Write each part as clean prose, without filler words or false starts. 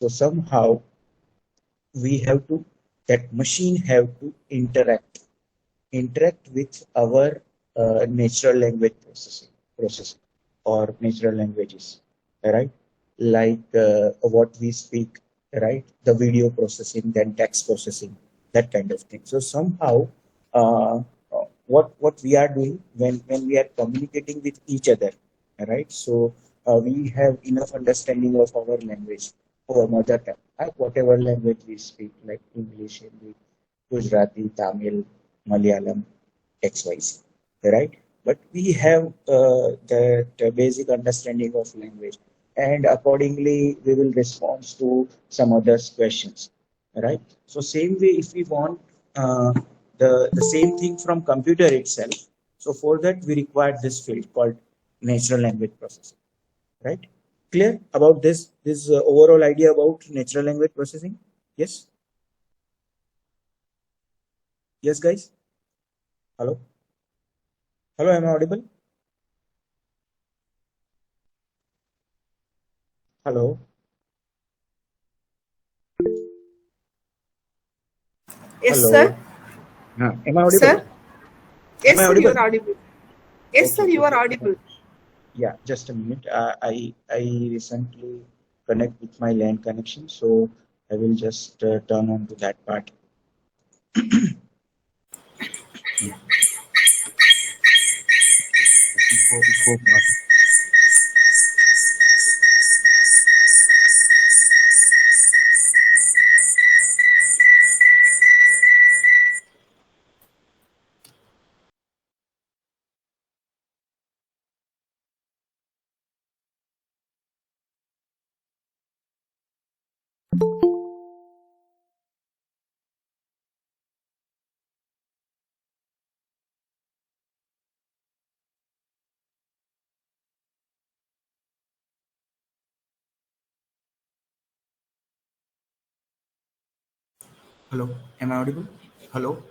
So somehow we have to, that machine have to interact with our natural language processing or natural languages, right? Like what we speak, right? The video processing, then text processing, that kind of thing. So somehow, what we are doing when we are communicating with each other, right? So we have enough understanding of our language, our mother tongue, right? Whatever language we speak, like English, Hindi, Gujarati, Tamil, Malayalam, XYZ, right? But we have the basic understanding of language, and accordingly we will respond to some others questions, right? So same way, if we want the same thing from computer itself, so for that we require this field called natural language processing, right? Clear about this overall idea about natural language processing? Yes. Yes, guys. Hello. Hello, am I audible? Hello. Yes, sir. Hello. Am I audible? Sir? Am Yes, I sir, you audible? are audible. Yes, sir, Okay, you are okay. audible. Yeah, just a minute. I recently connect with my LAN connection, so I will just turn on to that part. Yeah. Hope not. Hello, am I audible? Hello.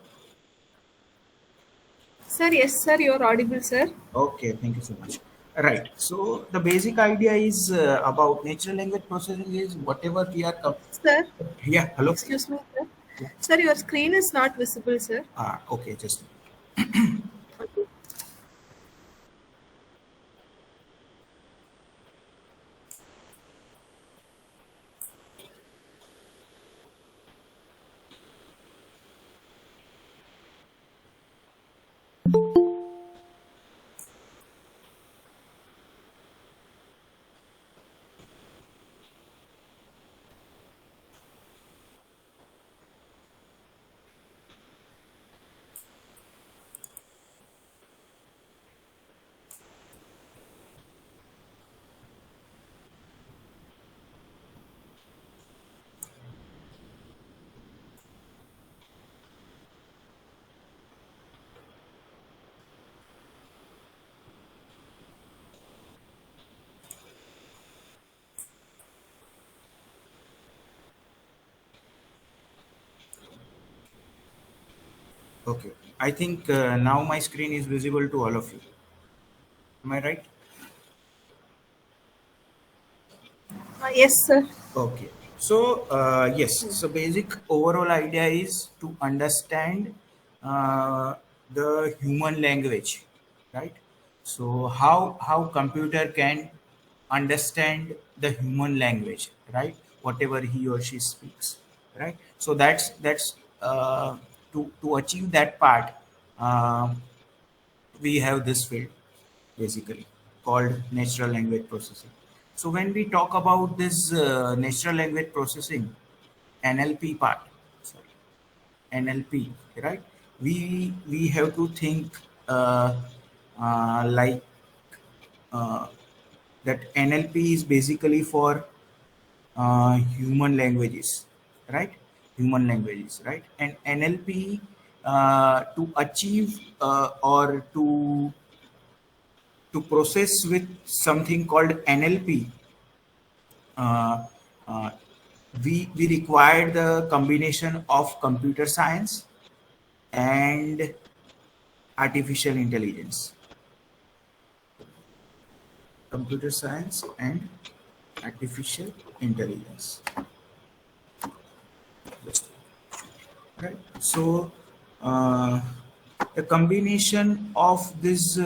Sir, yes, sir, you are audible, sir. Okay, thank you so much. Right. So the basic idea is about natural language processing is whatever we are. Sir, Yeah. Hello. excuse me, sir. Yeah. Sir, your screen is not visible, sir. Okay. Just. Okay. Okay. I think now my screen is visible to all of you. Am I right? Yes, sir. Okay. So yes. So basic overall idea is to understand uh, the human language, right? So how computer can understand the human language, right? Whatever he or she speaks, right? So that's to achieve that part. We have this field basically called natural language processing. So when we talk about this natural language processing, NLP part, sorry, NLP, right? We have to think like that NLP is basically for human languages, right? Human languages, right? And NLP to achieve or to process with something called NLP, uh, uh, we require the combination of computer science and artificial intelligence. Computer science and artificial intelligence. So the combination of this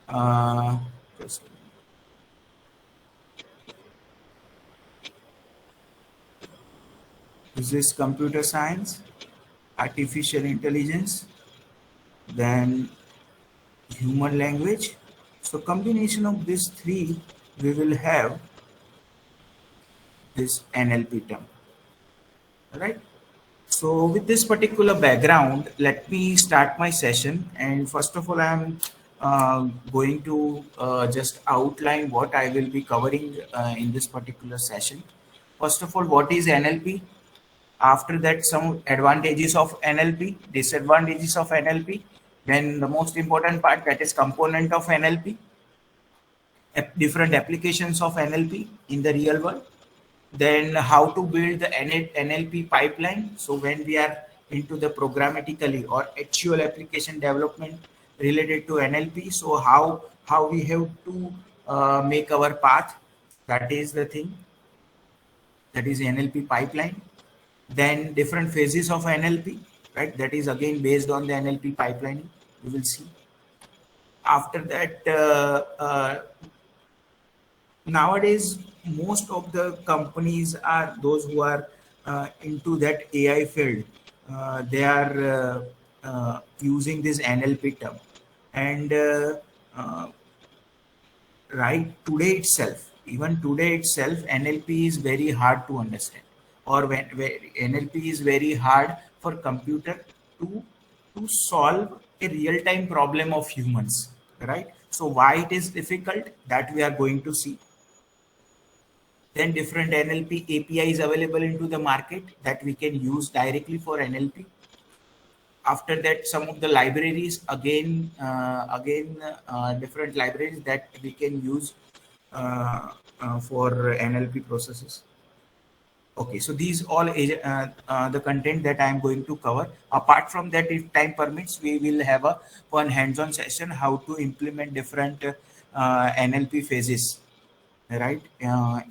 uh, this is computer science, artificial intelligence, then human language. So combination of these three, we will have this NLP term, right? So with this particular background, let me start my session. And first of all, I'm going to just outline what I will be covering in this particular session. First of all, what is NLP? After that, some advantages of NLP, disadvantages of NLP. Then the most important part, that is component of NLP, different applications of NLP in the real world. Then how to build the NLP pipeline. So when we are into the programmatically or actual application development related to NLP, so how we have to make our path. That is the thing. That is NLP pipeline. Then different phases of NLP, right? That is again based on the NLP pipeline. We will see. After that, nowadays most of the companies are those who are into that AI field. They are using this NLP term, and uh, right today itself, even today itself, NLP is very hard to understand, or when NLP is very hard for computer to solve a real-time problem of humans, right? So why it is difficult, that we are going to see. Then different NLP APIs available into the market that we can use directly for NLP. After that, some of the libraries, different libraries that we can use for NLP processes. Okay, so these all the content that I am going to cover. Apart from that, if time permits, we will have a one hands-on session how to implement different NLP phases, right,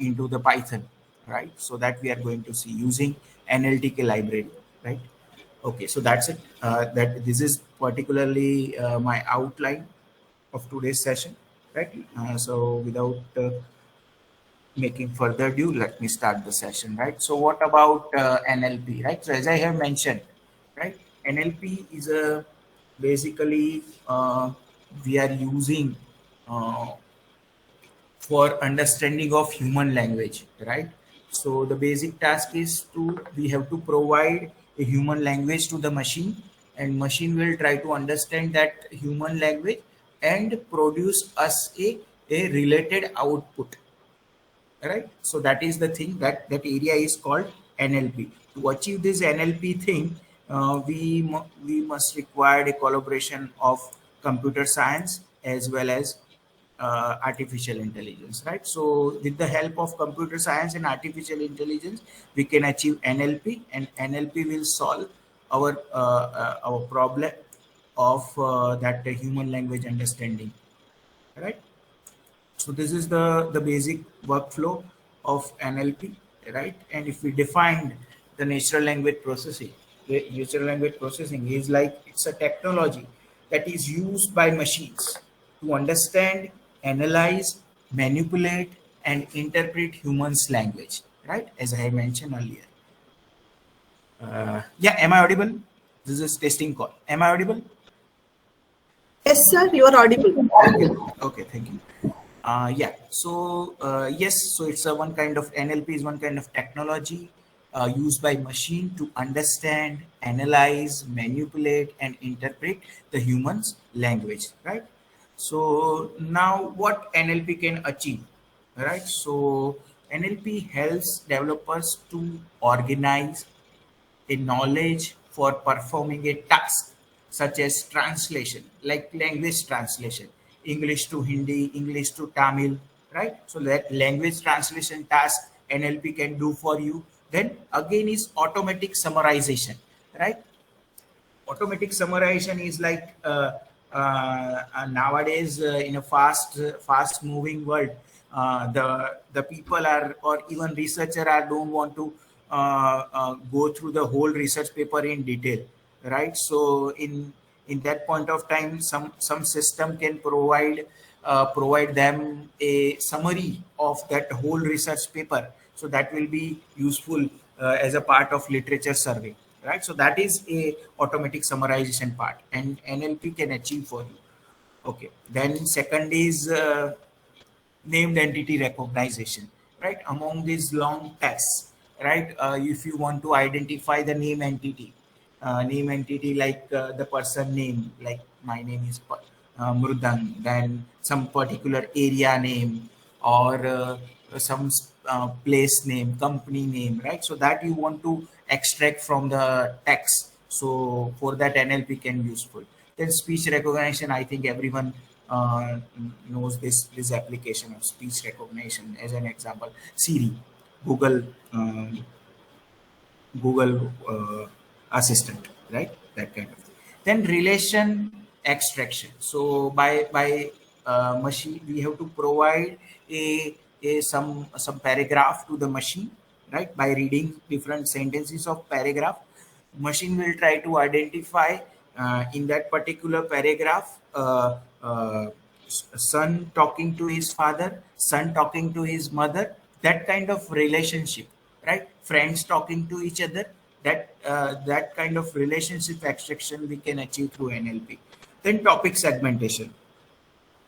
into the Python, right? So that we are going to see using Nldk library, right? Okay, so that's it. That this is particularly my outline of today's session, right? So without making further ado, let me start the session, right? So what about NLP, right? So as I have mentioned, right, NLP is a basically we are using for understanding of human language, right? So the basic task is we have to provide a human language to the machine, and machine will try to understand that human language and produce us a related output, right? So that is the thing, that area is called NLP. To achieve this NLP thing, we must require a collaboration of computer science as well as artificial intelligence, right? So with the help of computer science and artificial intelligence, we can achieve NLP, and NLP will solve our problem of that human language understanding, right? So this is the basic workflow of NLP, right? And if we define the natural language processing, the natural language processing is like it's a technology that is used by machines to understand, analyze, manipulate, and interpret humans' language, right? As I mentioned earlier. Yeah, am I audible? This is testing call. Am I audible? Yes, sir, you are audible. Okay, okay, thank you. Yeah, so yes, so it's a one kind of NLP is one kind of technology used by machine to understand, analyze, manipulate, and interpret the human's language, right? So now what NLP can achieve, right? So NLP helps developers to organize a knowledge for performing a task such as translation, like language translation, English to Hindi, English to Tamil, right? So that language translation task NLP can do for you. Then again is automatic summarization, right? Automatic summarization is like nowadays in a fast moving world, the people are, or even researcher are don't want to go through the whole research paper in detail, right? So in that point of time, some system can provide them a summary of that whole research paper. So that will be useful as a part of literature survey, right? So that is a automatic summarization part, and NLP can achieve for you. Okay. Then second is named entity recognition, right? Among these long tests, right? If you want to identify the name entity like the person name, like my name is Mrudang, then some particular area name or some place name, company name, right? So that you want to extract from the text. So for that NLP can useful. Then speech recognition, I think everyone knows this application of speech recognition. As an example, Siri, Google, Google Assistant, right? That kind of thing. Then relation extraction. So by machine, we have to provide some paragraph to the machine, right? By reading different sentences of paragraph, machine will try to identify in that particular paragraph son talking to his father, son talking to his mother, that kind of relationship, right? Friends talking to each other, that kind of relationship extraction we can achieve through NLP. Then topic segmentation.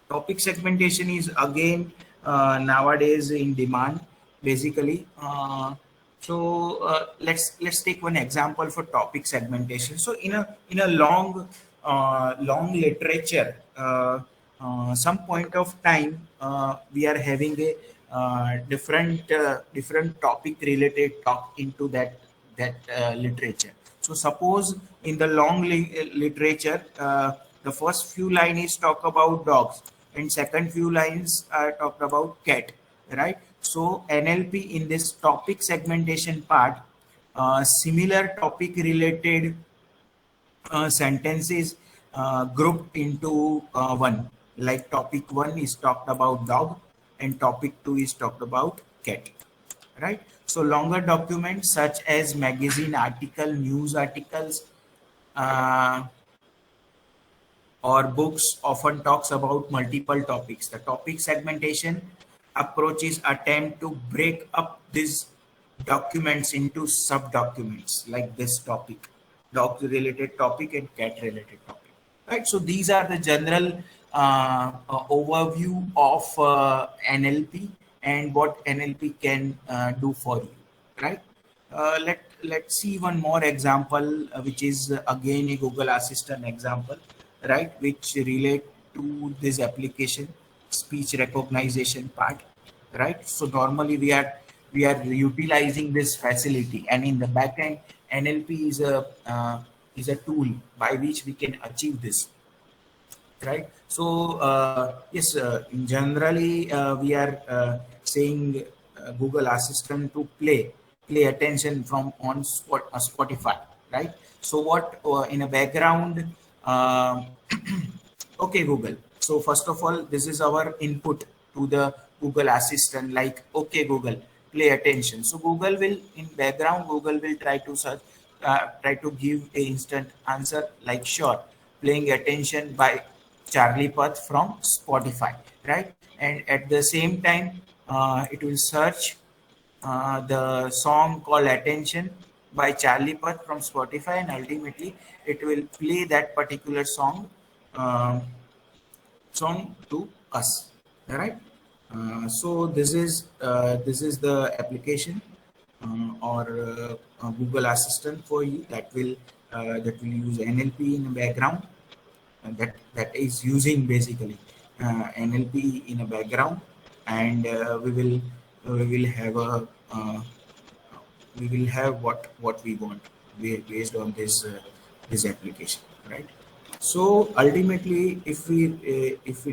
Topic segmentation is again nowadays in demand, basically. Let's take one example for topic segmentation. So in a long literature, some point of time we are having a different topic related talk into that literature. So suppose in the long literature, the first few lines is talk about dogs and second few lines are talked about cat, right? So NLP in this topic segmentation part, similar topic related sentences grouped into one. Like topic one is talked about dog and topic two is talked about cat, right? So longer documents such as magazine article, news articles, uh, or books often talks about multiple topics. The topic segmentation approaches attempt to break up these documents into sub-documents like this topic, dog related topic and cat related topic. Right. So these are the general overview of NLP and what NLP can do for you. Right. Let's see one more example, which is again a Google Assistant example, right, which relate to this application speech recognition part, right? So normally we are utilizing this facility, and in the backend, NLP is a tool by which we can achieve this, right? So yes, generally we are saying Google Assistant to play attention from on Spotify, right? So what in a background, okay Google. So first of all, this is our input to the Google Assistant, like okay Google, play attention. So Google will in background, Google will try to search, try to give a instant answer like sure, playing attention by Charlie Puth from Spotify, right? And at the same time, it will search the song called Attention by Charlie Puth from Spotify, and ultimately it will play that particular uh, song to us. All right. So this is the application or Google Assistant for you that will use NLP in the background, and that is using basically NLP in a background, and we will have a we will have what we want based on this application, right? So ultimately, if we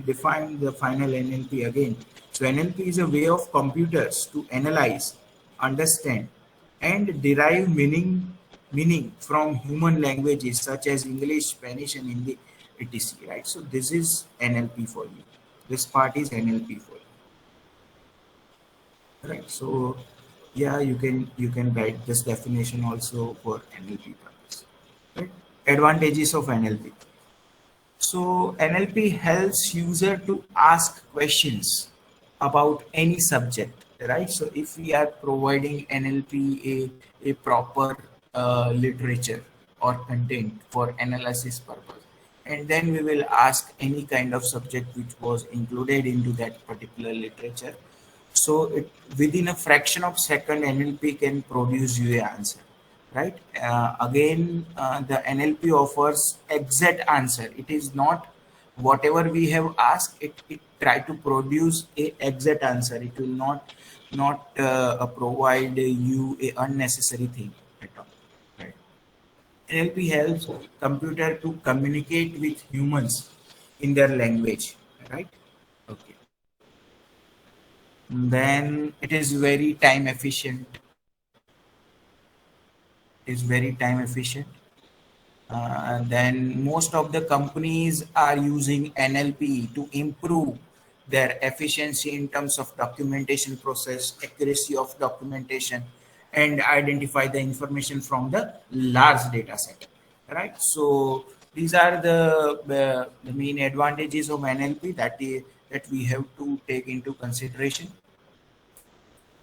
define the final NLP again, so NLP is a way of computers to analyze, understand, and derive meaning from human languages such as English, Spanish, and Hindi, etc. Right? So this is NLP for you. This part is NLP for you. Right. So yeah, you can write this definition also for NLP purpose. Right. Advantages of NLP. So NLP helps user to ask questions about any subject, right? So if we are providing NLP a proper literature or content for analysis purpose, and then we will ask any kind of subject which was included into that particular literature. So within a fraction of second, NLP can produce you an answer, right? Again, the NLP offers exact answer. It is not whatever we have asked. It try to produce a exact answer. It will not provide you a unnecessary thing at all, right? NLP helps computer to communicate with humans in their language, right? Okay. Then it is very time efficient. Is very time efficient. Then most of the companies are using NLP to improve their efficiency in terms of documentation process, accuracy of documentation, and identify the information from the large data set, right? So these are the main advantages of NLP that we have to take into consideration.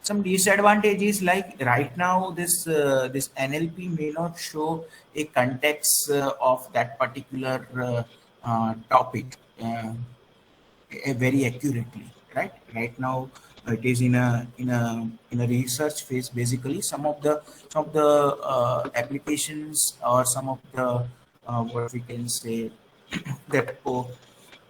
Some disadvantages, like right now this NLP may not show a context of that particular topic very accurately, right now it is in a research phase. Basically some of the applications, or some of the what we can say that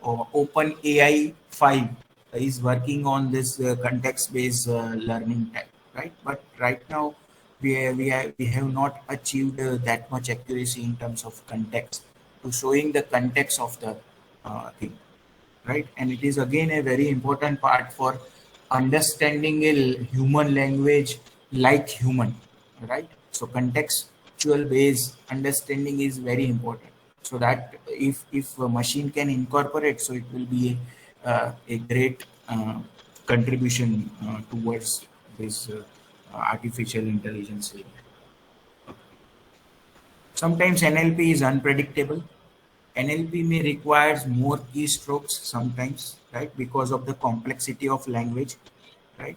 Open AI 5 is working on this context-based learning type, right? But right now we have not achieved that much accuracy in terms of context to showing the context of the thing, right? And it is again a very important part for understanding a human language like human, right? So contextual based understanding is very important, so that if a machine can incorporate, so it will be a great contribution towards this artificial intelligence. Sometimes NLP is unpredictable. NLP may requires more keystrokes sometimes, right? Because of the complexity of language, right?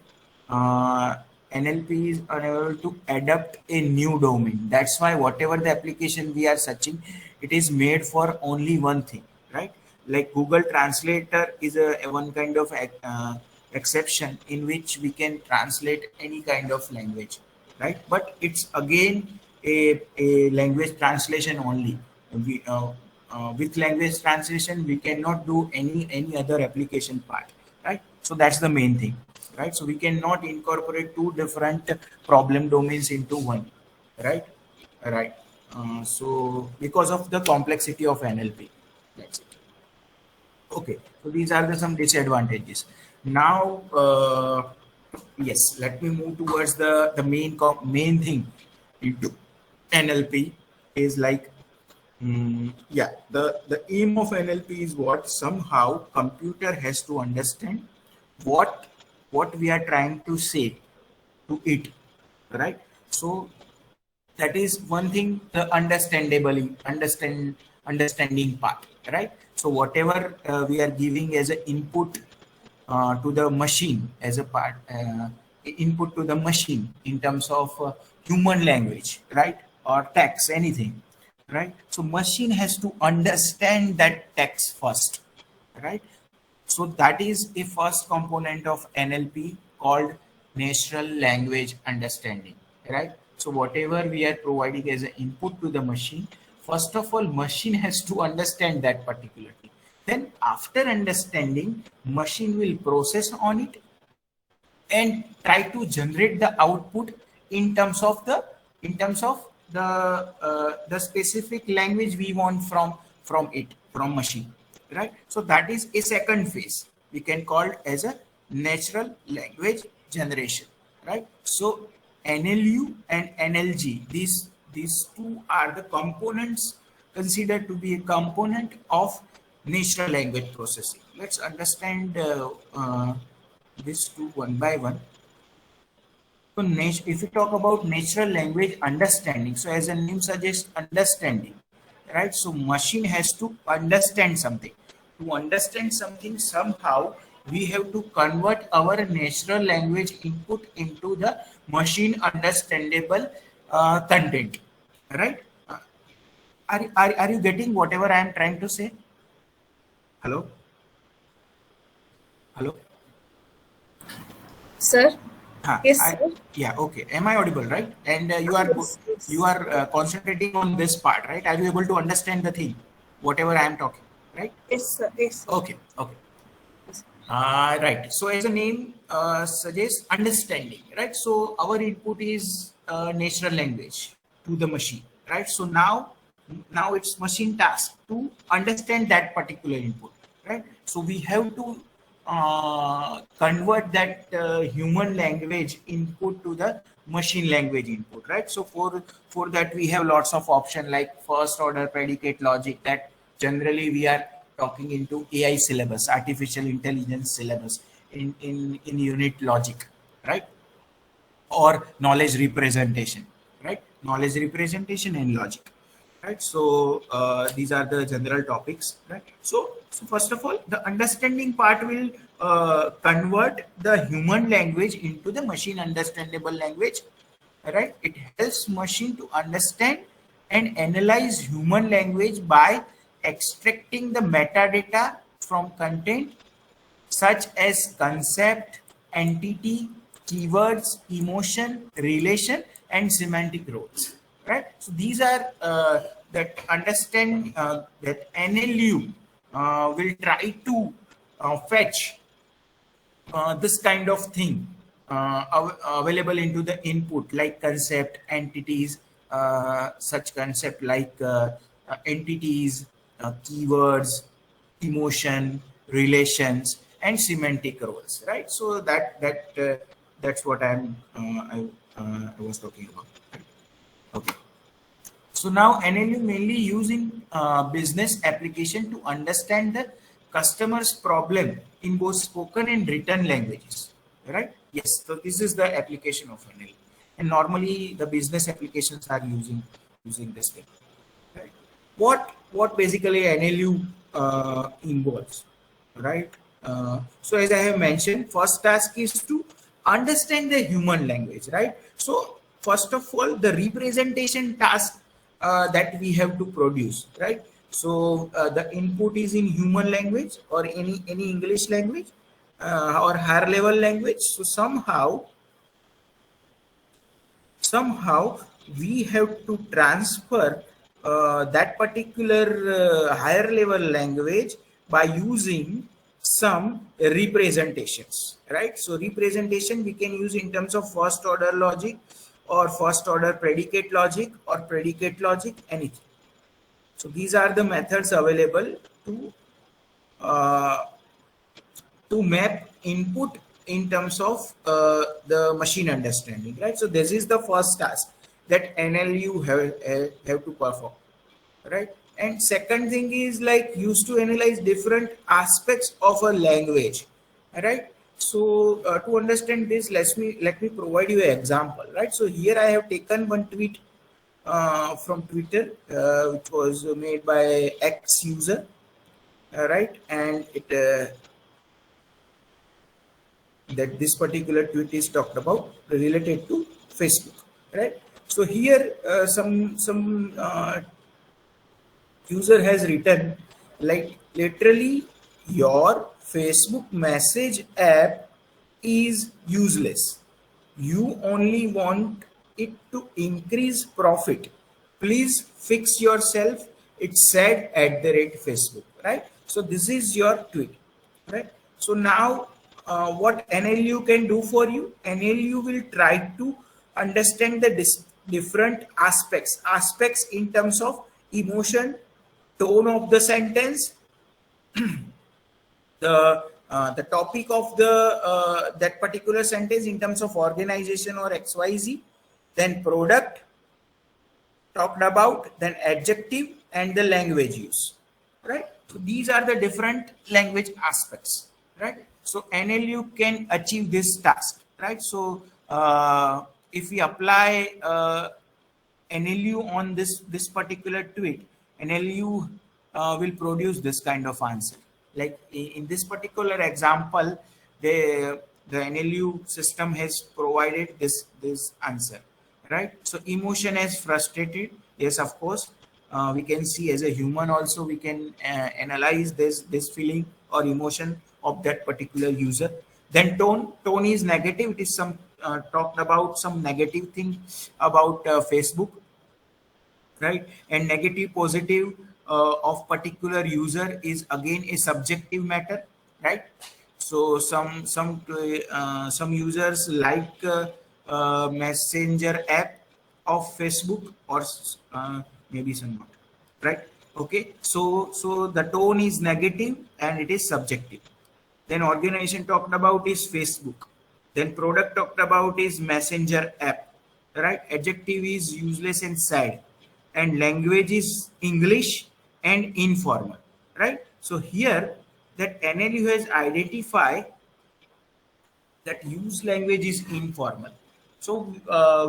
NLP is unable to adapt a new domain. That's why whatever the application we are searching, it is made for only one thing, right? Like Google Translator is a one kind of exception in which we can translate any kind of language, right? But it's again a language translation only. With language translation, we cannot do any other application part, right? So that's the main thing, right? So we cannot incorporate two different problem domains into one, right? Right. So because of the complexity of NLP, that's it. Okay, so these are some disadvantages. Now, yes, let me move towards the main thing into NLP is like, yeah, the aim of NLP is what somehow computer has to understand what we are trying to say to it, right? So that is one thing, the understanding part, right? So whatever we are giving as an input to the machine, as a part input to the machine in terms of human language, right? Or text, anything, right? So machine has to understand that text first, right? So that is a first component of NLP called natural language understanding, right? So whatever we are providing as an input to the machine, first of all, machine has to understand that particular thing. Then after understanding, machine will process on it and try to generate the output in terms of the specific language we want from machine, right? So that is a second phase, we can call it as a natural language generation, right? So NLU and NLG, these two are the components considered to be a component of natural language processing. Let's understand these two one by one. So if you talk about natural language understanding, so as the name suggests, understanding, right? So machine has to understand something. To understand something, somehow we have to convert our natural language input into the machine understandable content, right? Are you getting whatever I am trying to say? Hello? Hello? Sir? Huh, Yes, sir. yeah, okay. Am I audible, right? And Yes, you yes. are concentrating on this part, right? Are you able to understand the thing, whatever I am talking, right? Yes, sir. Yes, sir. Okay, okay. Yes. Right. So as the name suggests, understanding, right? So our input is natural language to the machine, right? So now it's machine task to understand that particular input, right? So we have to convert that human language input to the machine language input, right? So for that we have lots of options like first order predicate logic, that generally we are talking into AI syllabus, artificial intelligence syllabus in unit logic, right? Or knowledge representation, right? Knowledge representation and logic, right? So these are the general topics, right? So first of all, the understanding part will convert the human language into the machine understandable language, right? It helps machine to understand and analyze human language by extracting the metadata from content such as concept, entity, keywords, emotion, relation, and semantic roles. Right. So these are that understand that NLU will try to fetch this kind of thing available into the input, like concept, entities, such concept like entities, keywords, emotion, relations, and semantic roles, right? So that's what I was talking about. Okay. So now NLU mainly used in business application to understand the customer's problem in both spoken and written languages, right? Yes, so this is the application of NLU. And normally the business applications are using this thing, right? What basically NLU involves, right? So as I have mentioned, first task is to understand the human language, right? So first of all, the representation task that we have to produce, right? So the input is in human language or any English language or higher level language. So somehow we have to transfer that particular higher level language by using some representations, right? So representation we can use in terms of first order logic or first order predicate logic or predicate logic, anything. So these are the methods available uh, to map input in terms of the machine understanding, right? So this is the first task that NLU have to perform, right? And second thing is like used to analyze different aspects of a language, right? So to understand this, let me provide you an example, right? So here I have taken one tweet from Twitter, which was made by X user, right? And it that this particular tweet is talked about related to Facebook, right? So here some user has written like literally your Facebook message app is useless. You only want it to increase profit. Please fix yourself. It said at the rate Facebook, right? So this is your tweet, right? So now what NLU can do for you? NLU will try to understand the different aspects in terms of emotion, tone of the sentence, the topic of the that particular sentence in terms of organization or XYZ, then product talked about, then adjective and the language use, right? So these are the different language aspects, right? So NLU can achieve this task, right? So if we apply NLU on this particular tweet, NLU will produce this kind of answer. Like in this particular example, the NLU system has provided this answer, right? So emotion is frustrated. Yes, of course. We can see as a human also we can analyze this feeling or emotion of that particular user. Then tone is negative. It is some talked about some negative thing about Facebook, right? And negative positive of particular user is again a subjective matter, right? So some users like messenger app of Facebook, or maybe some not, right? Okay, so the tone is negative and it is subjective. Then organization talked about is Facebook. Then product talked about is messenger app, right? Adjective is useless and sad. And language is English and informal, right? So here that NLU has identified that use language is informal. So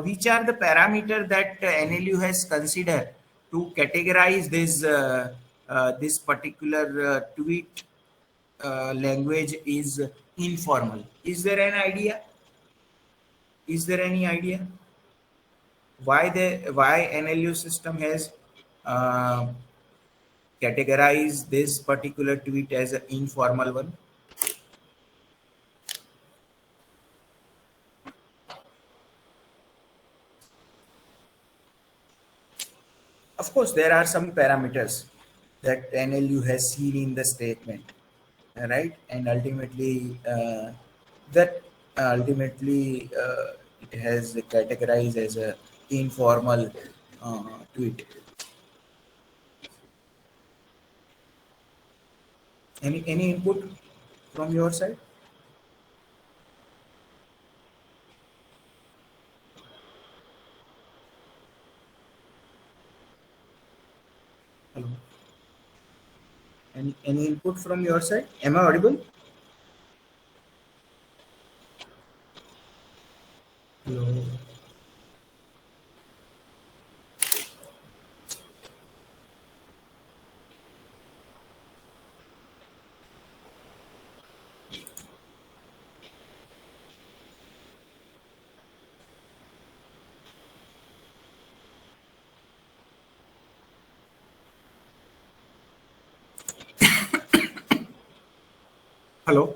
which are the parameter that NLU has considered to categorize this particular tweet language is informal? Is there an idea? Is there any idea why NLU system has uh, categorized this particular tweet as an informal one? Of course, there are some parameters that NLU has seen in the statement, right? And ultimately, that it has categorized as a informal tweet. Any input from your side? Hello. Any input from your side? Am I audible? Hello. Hello.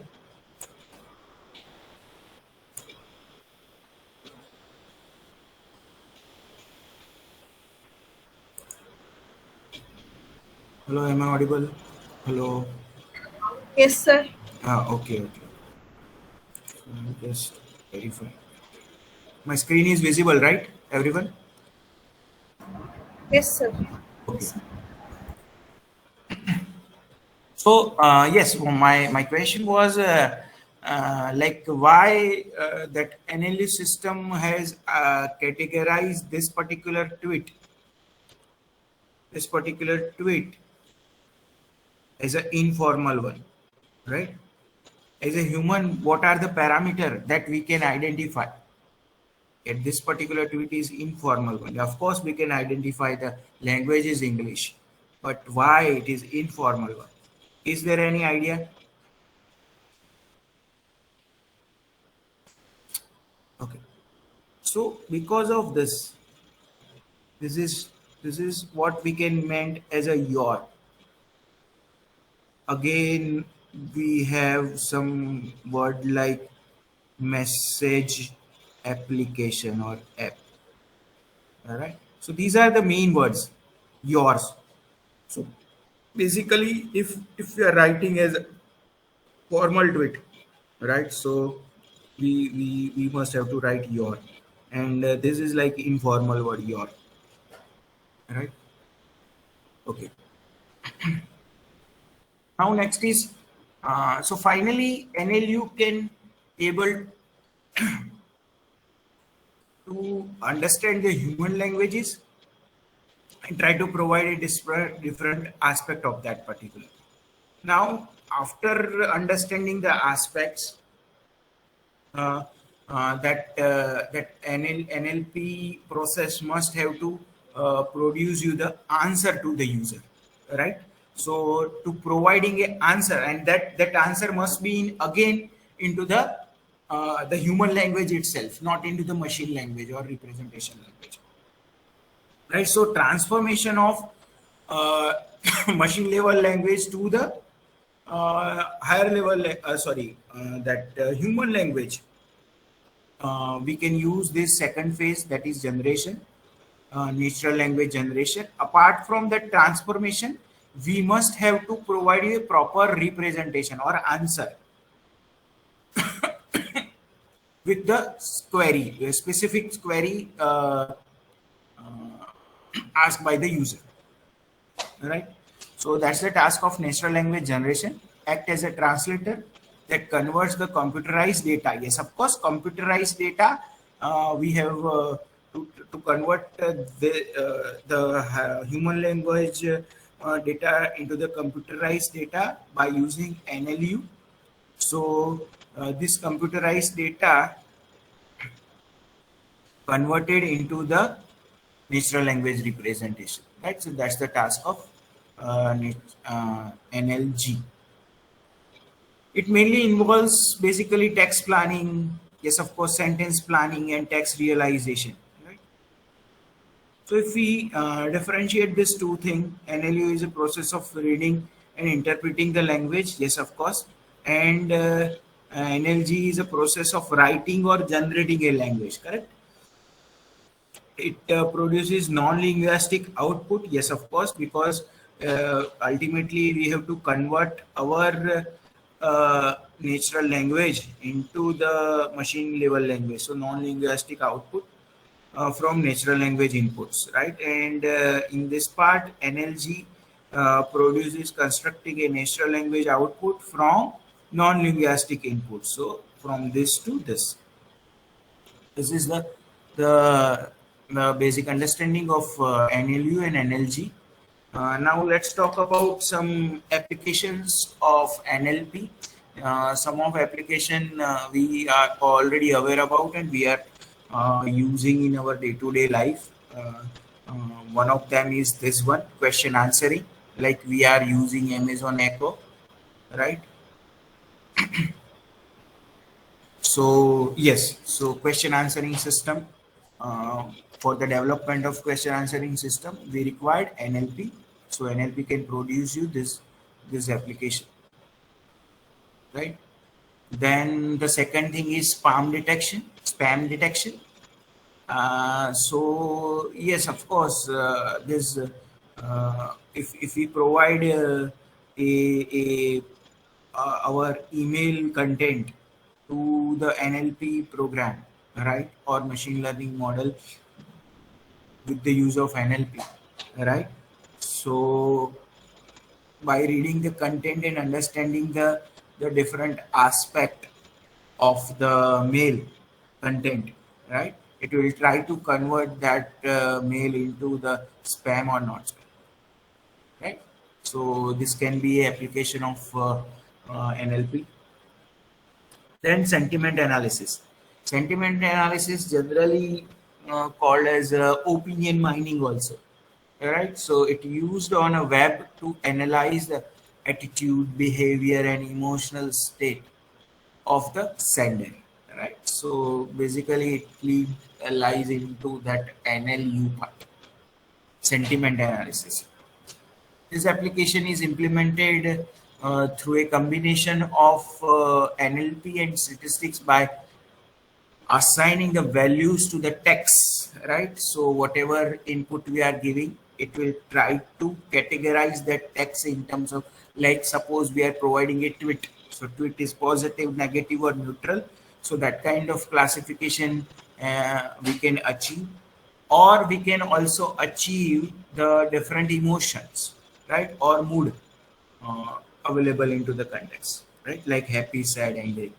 Hello. Am I audible? Hello. Yes, sir. Okay. Okay. Just verify. My screen is visible, right, everyone? Yes, sir. Okay. So yes, well, my question was like why that NLP system has categorized this particular tweet as an informal one, right? As a human, what are the parameter that we can identify? At this particular tweet is informal one. Of course, we can identify the language is English, but why it is informal one? Is there any idea? Okay. So because of this is this is what we can meant as a your. Again, we have some word like message application or app. All right. So these are the main words, yours. So basically, if we are writing as a formal tweet, right? So we must have to write your, and this is like informal word your, right? Okay. Now next is so finally NLU can able to understand the human languages and try to provide a different aspect of that particular. Now after understanding the aspects that NLP process must have to produce you the answer to the user, right? So to providing an answer, and that answer must be again into the human language itself, not into the machine language or representation language, right? So transformation of uh, machine level language to the higher level, that human language. We can use this second phase, that is generation, natural language generation. Apart from the transformation, we must have to provide you a proper representation or answer with the query, a specific query asked by the user, right? So that's the task of natural language generation. Act as a translator that converts the computerized data. Yes, of course, computerized data. We have to convert the human language data into the computerized data by using NLU. So this computerized data converted into the natural language representation, right? So that's the task of NLG. It mainly involves basically text planning, yes, of course, sentence planning and text realization, right? So if we differentiate these two things, NLU is a process of reading and interpreting the language, yes, of course, and NLG is a process of writing or generating a language, correct? It produces non-linguistic output, yes, of course, because ultimately we have to convert our natural language into the machine level language. So non-linguistic output from natural language inputs, right? And in this part, NLG produces constructing a natural language output from non-linguistic inputs. So from this to this. This is the basic understanding of NLU and NLG. Now let's talk about some applications of NLP. Some of application we are already aware about and we are using in our day-to-day life. One of them is this one, question answering, like we are using Amazon Echo, right? So yes, so question answering system. For the development of question answering system, we required NLP. So NLP can produce you this application, right? Then the second thing is spam detection. So yes, of course, this if we provide our email content to the NLP program, right, or machine learning model with the use of NLP, right? So by reading the content and understanding the different aspect of the mail content, right, it will try to convert that mail into the spam or not spam, right? So this can be an application of NLP. Then sentiment analysis. Sentiment analysis generally called as opinion mining also, right? So it used on a web to analyze the attitude, behavior and emotional state of the sender, right? So basically it lies into that NLU part, sentiment analysis. This application is implemented through a combination of NLP and statistics by assigning the values to the text, right? So whatever input we are giving, it will try to categorize that text in terms of, like suppose we are providing a tweet. So tweet is positive, negative or neutral. So that kind of classification we can achieve, or we can also achieve the different emotions, right, or mood available into the context, right, like happy, sad, angry,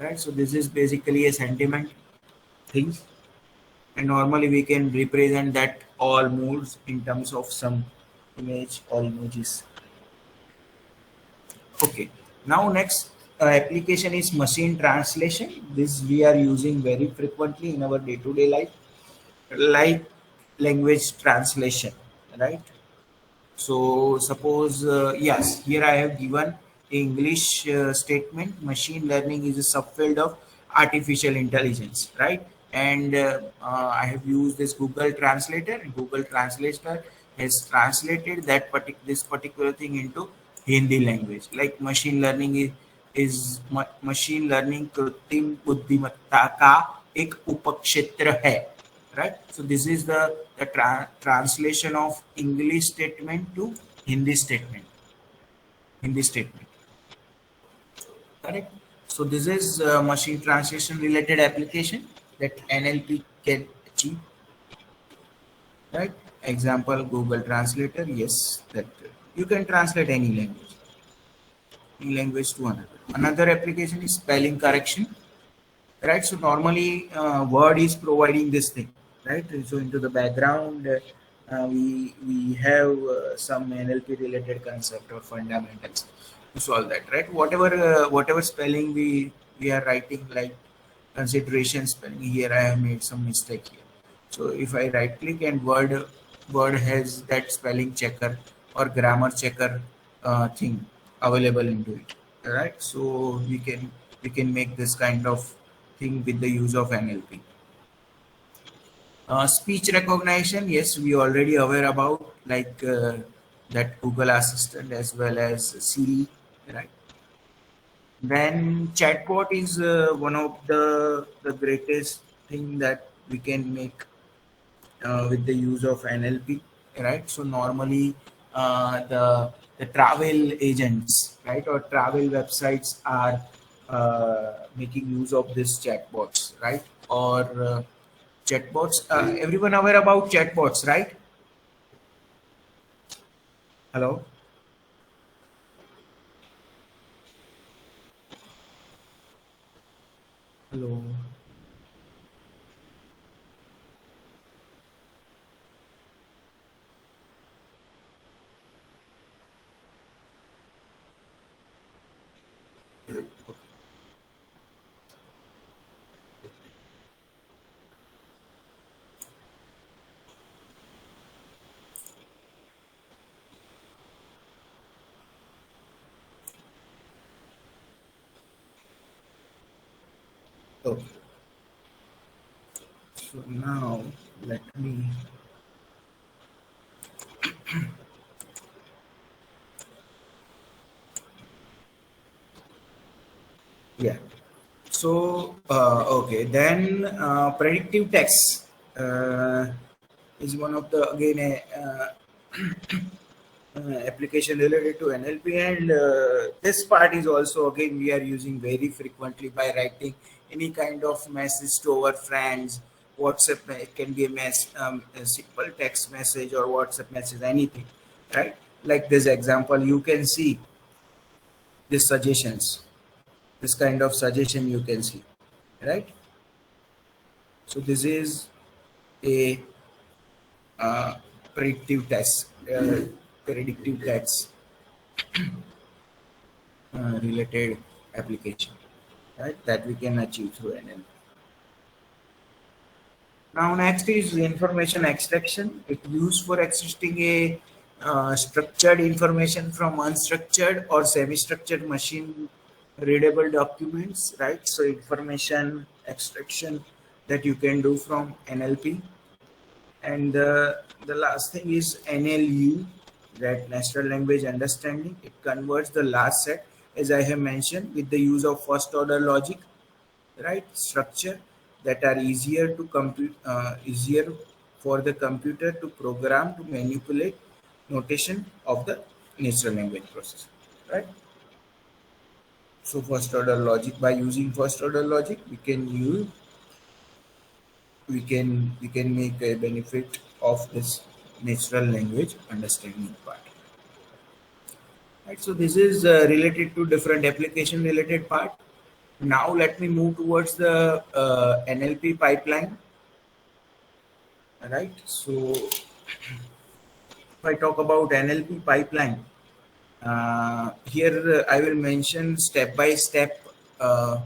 right? So this is basically a sentiment things, and normally we can represent that all moods in terms of some image or emojis. Okay, now next application is machine translation. This we are using very frequently in our day-to-day life, like language translation, right? So suppose, yes, here I have given English statement. Machine learning is a subfield of artificial intelligence, right? And I have used this Google Translator. And Google Translator has translated this particular thing into Hindi language. Like machine learning is machine learning कृत्रिम बुद्धिमत्ता का एक उपक्षेत्र है, right? So this is the translation of English statement to Hindi statement. Hindi statement, correct? So this is machine translation related application that NLP can achieve, right? Example Google Translator. Yes, that you can translate any language to another. Another application is spelling correction, right? So normally Word is providing this thing, right? So into the background we have some NLP related concept or fundamentals to solve that, right? Whatever spelling we are writing, like consideration spelling, here I have made some mistake here. So if I right click and Word has that spelling checker or grammar checker thing available into it, right? So we can make this kind of thing with the use of NLP. Speech recognition, yes, we already aware about, like that Google Assistant as well as Siri, right? Then chatbot is one of the greatest thing that we can make with the use of NLP, right? So normally the travel agents, right, or travel websites are making use of these chatbots, right? Or chatbots. Everyone aware about chatbots, right? Hello. Hello. Okay. So now let me. Yeah. So okay, then predictive text is one of the again application related to NLP, and this part is also again we are using very frequently by writing any kind of message to our friends. WhatsApp, it can be a simple text message or WhatsApp message, anything, right? Like this example, you can see these suggestions, this kind of suggestion you can see, right? So this is a predictive text, predictive text related application, right? That we can achieve through NLP. Now next is information extraction. It used for extracting a structured information from unstructured or semi-structured machine readable documents, right? So information extraction that you can do from NLP. And the last thing is NLU, that natural language understanding. It converts the last set, as I have mentioned, with the use of first order logic, right? Structure that are easier to compute, easier for the computer to program to manipulate notation of the natural language process, right? So first order logic, by using first order logic, we can make a benefit of this natural language understanding part, right? So this is related to different application related part. Now let me move towards the NLP pipeline, right? So if I talk about NLP pipeline, here I will mention step by step uh,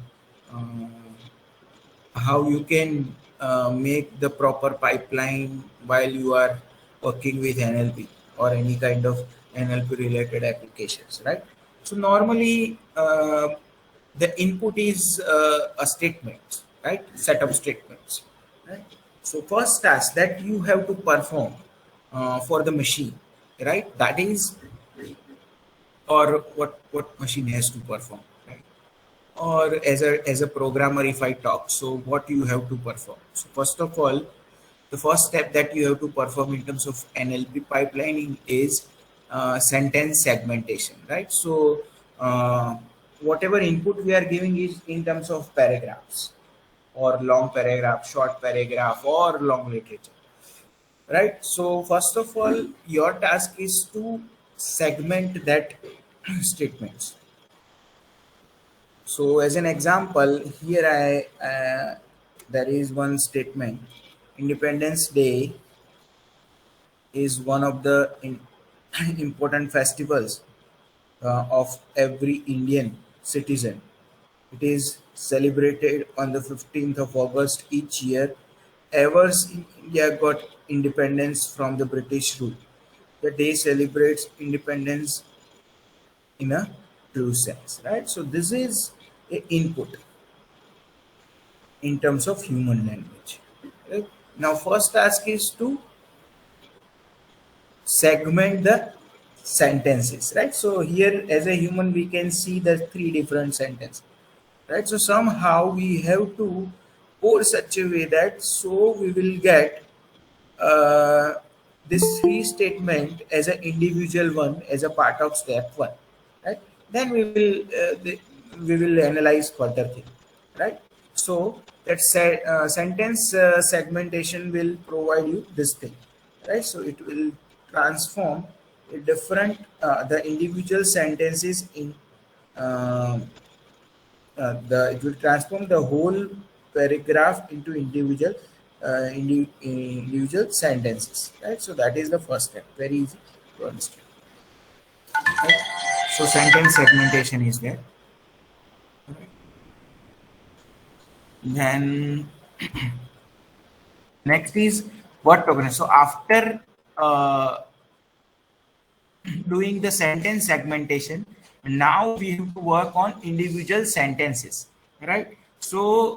how you can make the proper pipeline while you are working with NLP or any kind of NLP related applications, right? So normally the input is a statement, right? Set of statements, right? So first task that you have to perform for the machine, right? That is, or what machine has to perform, right? Or as a programmer, if I talk, so what you have to perform. So first of all, the first step that you have to perform in terms of NLP pipelining is sentence segmentation, right? So whatever input we are giving is in terms of paragraphs, or long paragraph, short paragraph, or long literature, right? So first of all, your task is to segment that statements. So as an example, here there is one statement: Independence Day is one of the important festivals of every Indian citizen. It is celebrated on the 15th of August each year. Ever since India got independence from the British rule, the day celebrates independence in a true sense, right? So this is a input in terms of human language, right? Now first task is to segment the sentences, right? So here as a human we can see the three different sentences, right? So somehow we have to code such a way that so we will get uh, this three statement as an individual one as a part of step one, right? Then we will analyze further thing, right? So that sentence segmentation will provide you this thing, right? So it will transform a different the individual sentences in uh, it will transform the whole paragraph into individual sentences, right? So that is the first step, very easy to understand, right? So sentence segmentation is there. Then next is word tokenization. So after uh, doing the sentence segmentation, now we have to work on individual sentences, right? So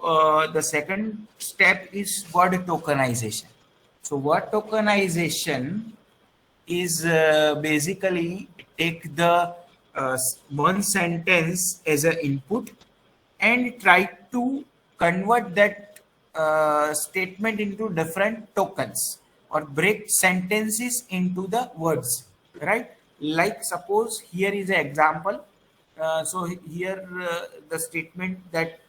the second step is word tokenization. So word tokenization is basically take the one sentence as an input and try to convert that statement into different tokens, or break sentences into the words, right? Like suppose here is an example. So here the statement that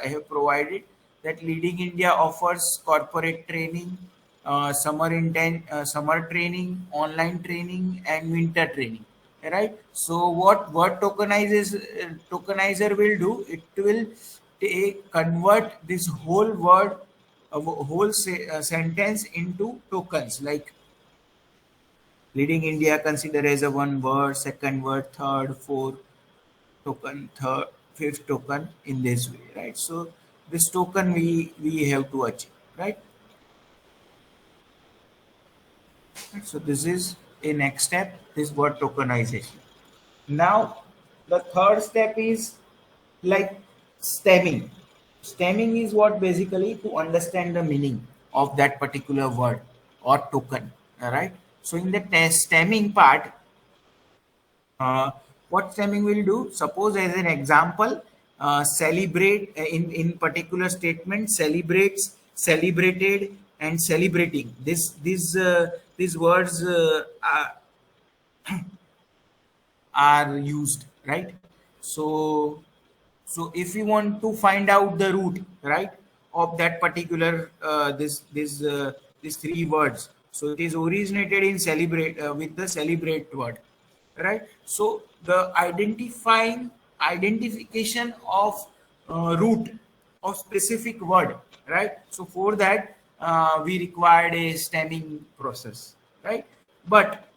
I have provided, that leading India offers corporate training, summer training, online training, and winter training, right? So what tokenizer will do, it will convert this whole word, whole sentence into tokens, like leading India consider as a one word, second word, third, fourth token, third, fifth token, in this way, right? So this token we have to achieve, right? So this is a next step, this word tokenization. Now the third step is like stemming. Stemming is what basically to understand the meaning of that particular word or token. All right. So in the stemming part, what stemming will do? Suppose as an example, celebrate in particular statement, celebrates, celebrated, and celebrating. These words are used, right? So if you want to find out the root, right, of that particular these three words, so it is originated in celebrate with the celebrate word, right? So the identification of root of specific word, right? So for that we required a stemming process, right? But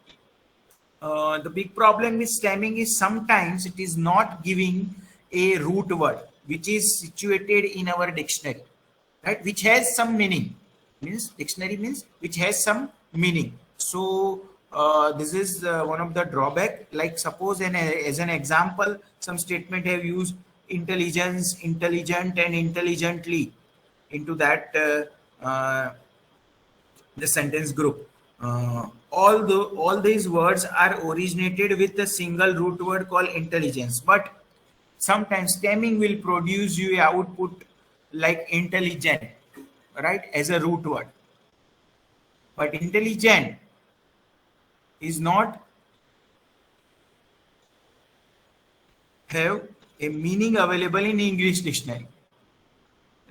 the big problem with stemming is sometimes it is not giving a root word which is situated in our dictionary, right? Which has some meaning. Means dictionary means which has some meaning. So this is one of the drawback. Like suppose as an example, some statement have used intelligence, intelligent, and intelligently into that the sentence group. All these words are originated with a single root word called intelligence, but sometimes stemming will produce you a output like intelligent, right, as a root word. But intelligent is not have a meaning available in English dictionary,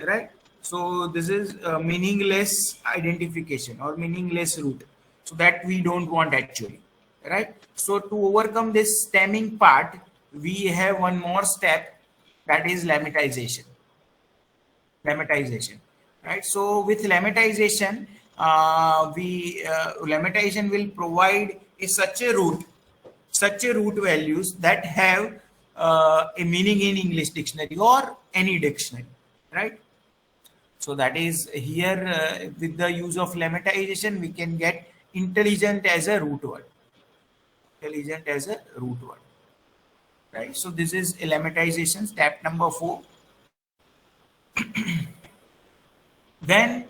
right? So this is a meaningless identification or meaningless root. So that we don't want actually, right? So to overcome this stemming part, we have one more step, that is Limitization. Limitization, right? So with Limitization, Limitization will provide such a root values that have a meaning in English dictionary or any dictionary, right? So that is here with the use of Limitization, we can get intelligent as a root word. Intelligent as a root word, right? So this is a Limitization, step number 4. Then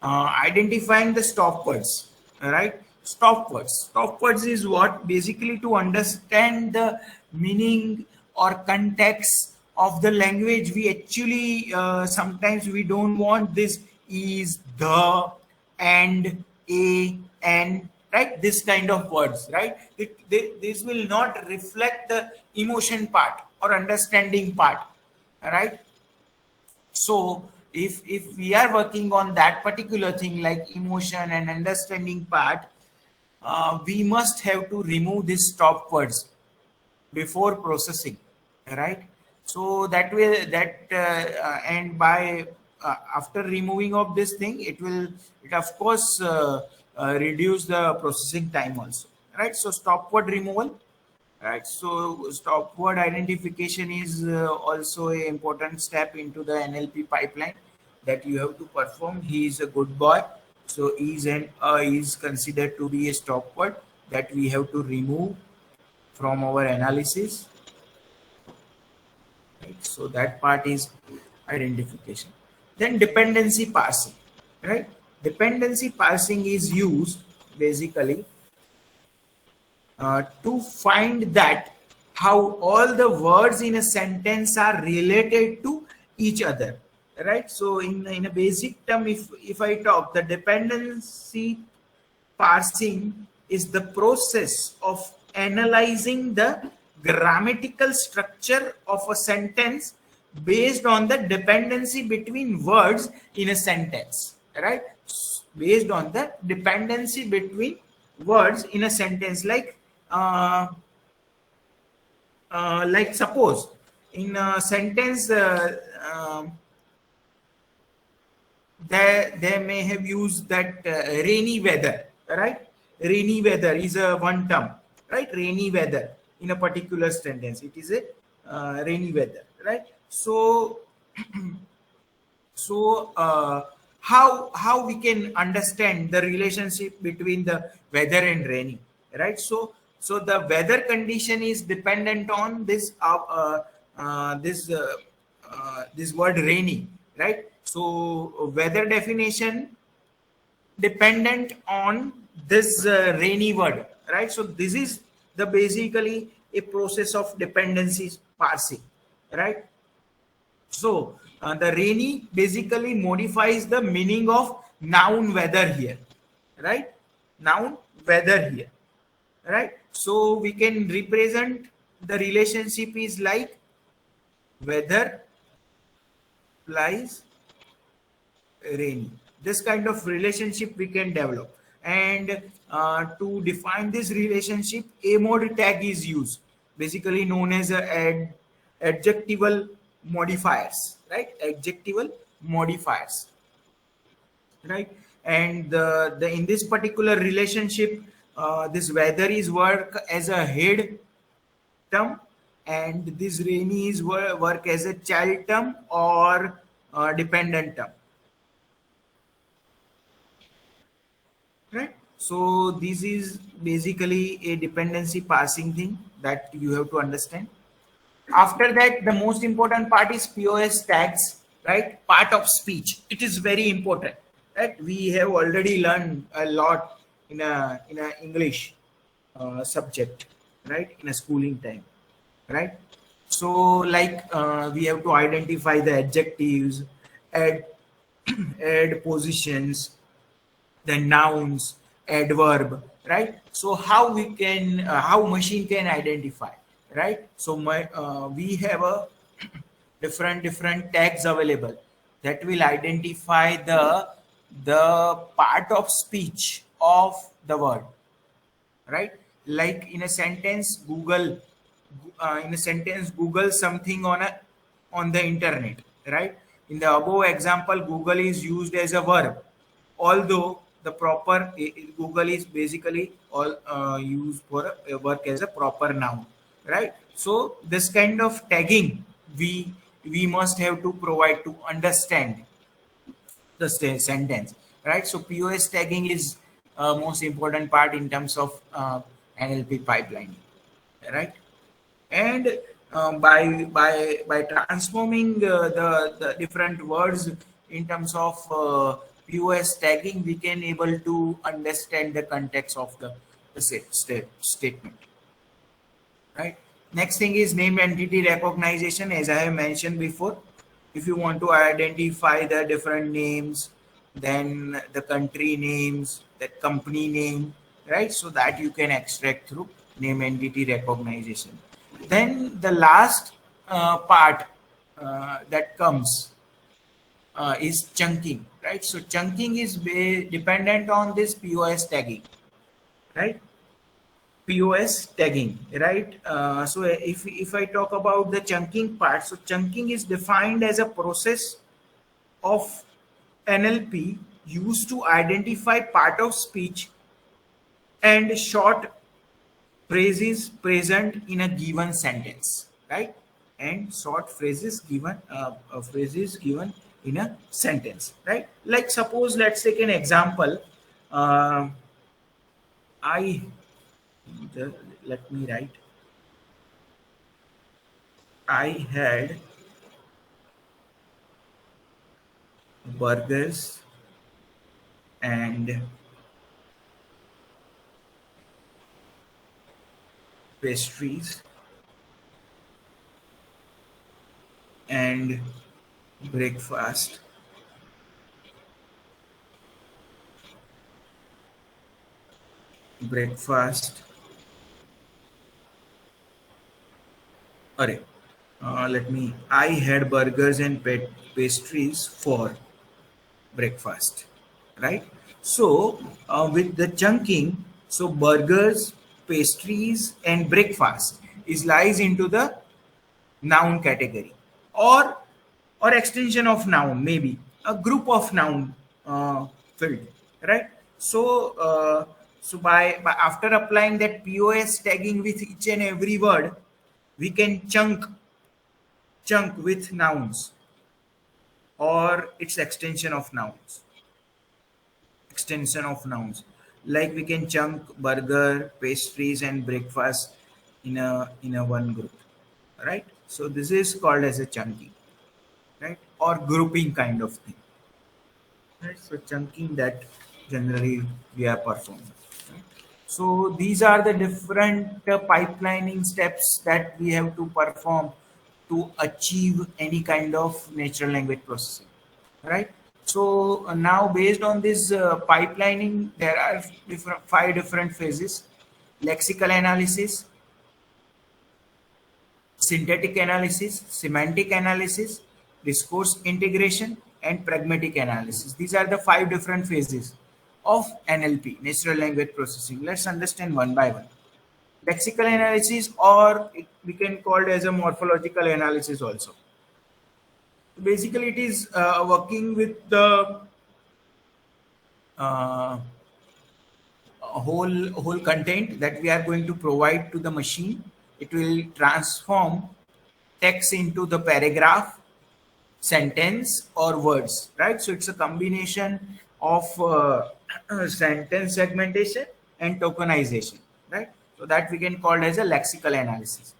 identifying the stop words, right? Stop words is what basically to understand the meaning or context of the language. We actually sometimes we don't want this is, the, and, and, right, this kind of words, right? This will not reflect the emotion part or understanding part, right? So if we are working on that particular thing like emotion and understanding part, we must have to remove these stop words before processing, right? So that way and by after removing of this thing, it of course reduce the processing time also, right? So stop word removal. Right, so stop word identification is also an important step into the NLP pipeline that you have to perform. He is a good boy, so is and is considered to be a stop word that we have to remove from our analysis. Right, so that part is identification. Then dependency passing, right? Dependency passing is used basically to find that how all the words in a sentence are related to each other, right? So in a basic term, if I talk, the dependency parsing is the process of analyzing the grammatical structure of a sentence based on the dependency between words in a sentence, right? Based on the dependency between words in a sentence, like suppose in a sentence they may have used that rainy weather, right? Rainy weather is a one term, right? Rainy weather in a particular sentence, it is a rainy weather, right? So so how we can understand the relationship between the weather and rainy, right? So the weather condition is dependent on this this word rainy, right? So weather definition dependent on this rainy word, right? So this is the basically a process of dependency parsing, right? So the rainy basically modifies the meaning of noun weather here, right? Noun weather here, right? So we can represent the relationship is like weather implies rainy. This kind of relationship we can develop, and to define this relationship, a mode tag is used, basically known as adjectival modifiers, right? Adjectival modifiers, right? And the in this particular relationship, this weather is work as a head term, and this rainy is work as a child term or dependent term, right? So this is basically a dependency passing thing that you have to understand. After that, the most important part is POS tags, right? Part of speech. It is very important, right? We have already learned a lot in a English subject, right? In a schooling time, right? So like we have to identify the adjectives, add add positions, the nouns, adverb, right? So how we can how machine can identify, right? So we have a different tags available that will identify the part of speech of the word, right? Like in a sentence Google something on the internet, right? In the above example, Google is used as a verb, although the proper Google is basically all used for a work as a proper noun, right? So this kind of tagging we must have to provide to understand the sentence, right? So POS tagging is most important part in terms of NLP pipeline, right? And by transforming the different words in terms of POS tagging, we can able to understand the context of the statement, right? Next thing is name entity recognition. As I have mentioned before, if you want to identify the different names, then the country names, the company name, right? So that you can extract through name entity recognition. Then the last part that comes is chunking, right? So chunking is dependent on this POS tagging, right? POS tagging, right? So if I talk about the chunking part, so chunking is defined as a process of NLP used to identify part of speech and short phrases present in a given sentence, right? And short phrases given in a sentence, right? Like suppose let's take an example. Uh, I Let me write. I had burgers and pastries and breakfast breakfast Array. Let me. I had burgers and pastries for breakfast, right? So with the chunking, so burgers, pastries, and breakfast is lies into the noun category, or extension of noun, maybe a group of noun filled, right? So by after applying that POS tagging with each and every word, we can chunk with nouns or its extension of nouns, like we can chunk burger, pastries, and breakfast in a one group, right? So this is called as a chunking, right? Or grouping kind of thing, right? So chunking that generally we are performing, right? So these are the different pipelining steps that we have to perform to achieve any kind of natural language processing, right? So now based on this pipelining, there are five different phases: lexical analysis, synthetic analysis, semantic analysis, discourse integration, and pragmatic analysis. These are the five different phases of NLP, natural language processing. Let's understand one by one. Lexical analysis, or we can call it as a morphological analysis also. Basically, it is working with the uh, whole content that we are going to provide to the machine. It will transform text into the paragraph, sentence, or words, right? So it's a combination of sentence segmentation and tokenization, right? So that we can call as a lexical analysis.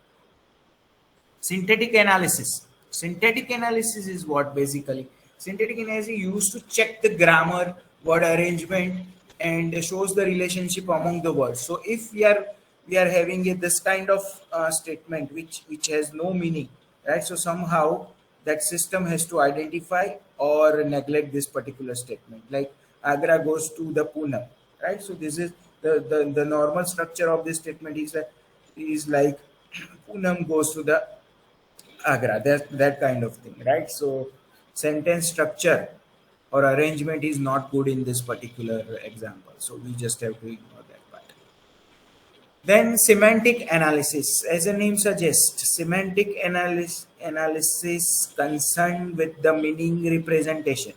Synthetic analysis. Synthetic analysis is what basically? Synthetic analysis used to check the grammar, word arrangement, and shows the relationship among the words. So if we are having this kind of statement which has no meaning, right? So somehow that system has to identify or neglect this particular statement. Like Agra goes to the Pune, right? So this is the normal structure of this statement is like Poonam goes to the Agra, that kind of thing, right? So sentence structure or arrangement is not good in this particular example. So we just have to ignore that part. Then semantic analysis, as the name suggests, semantic analysis concerned with the meaning representation,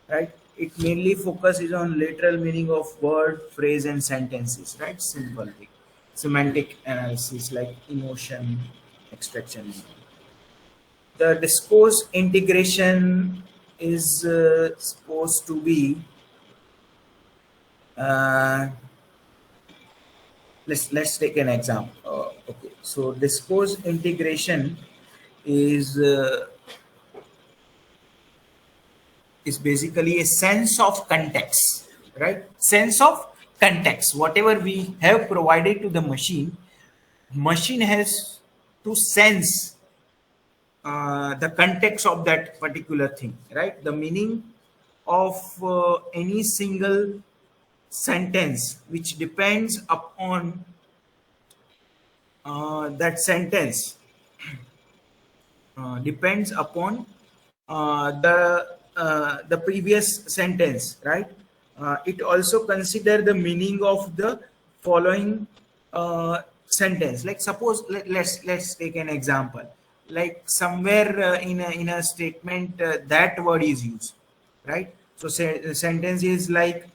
right? It mainly focuses on literal meaning of word, phrase, and sentences, right? Simple thing. Semantic analysis like emotion, extraction. The discourse integration is supposed to be uh, let's take an example. Okay, so discourse integration is uh, is basically a sense of context, right? Sense of context. Whatever we have provided to the machine has to sense the context of that particular thing, right? The meaning of any single sentence, which depends upon that sentence, depends upon the previous sentence, right? It also consider the meaning of the following sentence. Like suppose let's take an example. Like somewhere in a statement that word is used, right? So say, sentence is like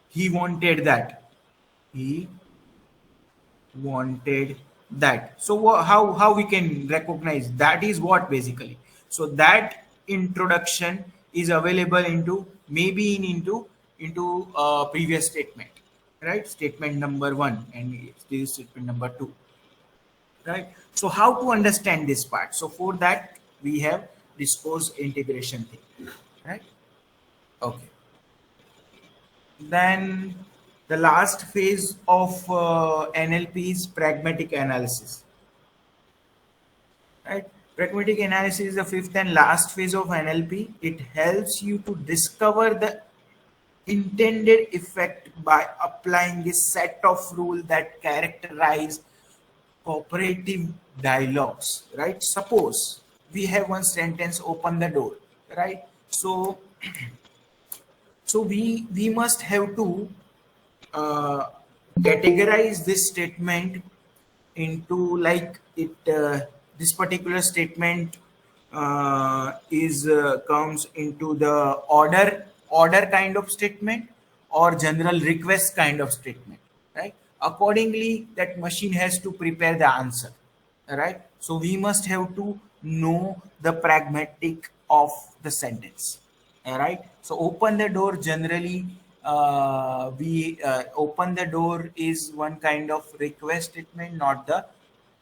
he wanted that. He wanted that. So how we can recognize that is what basically? So that introduction is available into maybe into previous statement, right? Statement number 1 and this is statement number 2, right? So how to understand this part? So for that we have discourse integration thing, right? Okay. Then the last phase of NLP is pragmatic analysis. Right? Pragmatic analysis is the fifth and last phase of NLP. It helps you to discover the intended effect by applying a set of rules that characterize cooperative dialogues. Right? Suppose we have one sentence, open the door. Right? So we must have to uh, categorize this statement into like this particular statement is comes into the order kind of statement or general request kind of statement, right? Accordingly that machine has to prepare the answer, right? So we must have to know the pragmatic of the sentence. All right. So open the door generally. We open the door is one kind of request statement, not the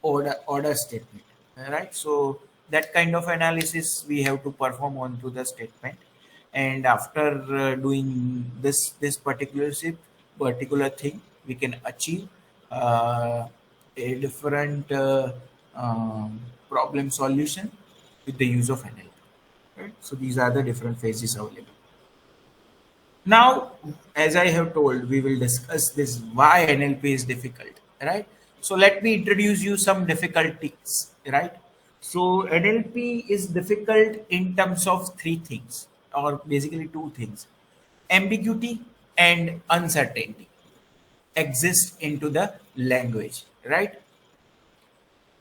order statement. All right. So that kind of analysis we have to perform onto the statement, and after doing this particular thing, we can achieve a different problem solution with the use of NLP. Right? So these are the different phases available. Now, as I have told, we will discuss this why NLP is difficult, right? So let me introduce you some difficulties, right? So NLP is difficult in terms of three things, or basically two things: ambiguity and uncertainty exist into the language, right?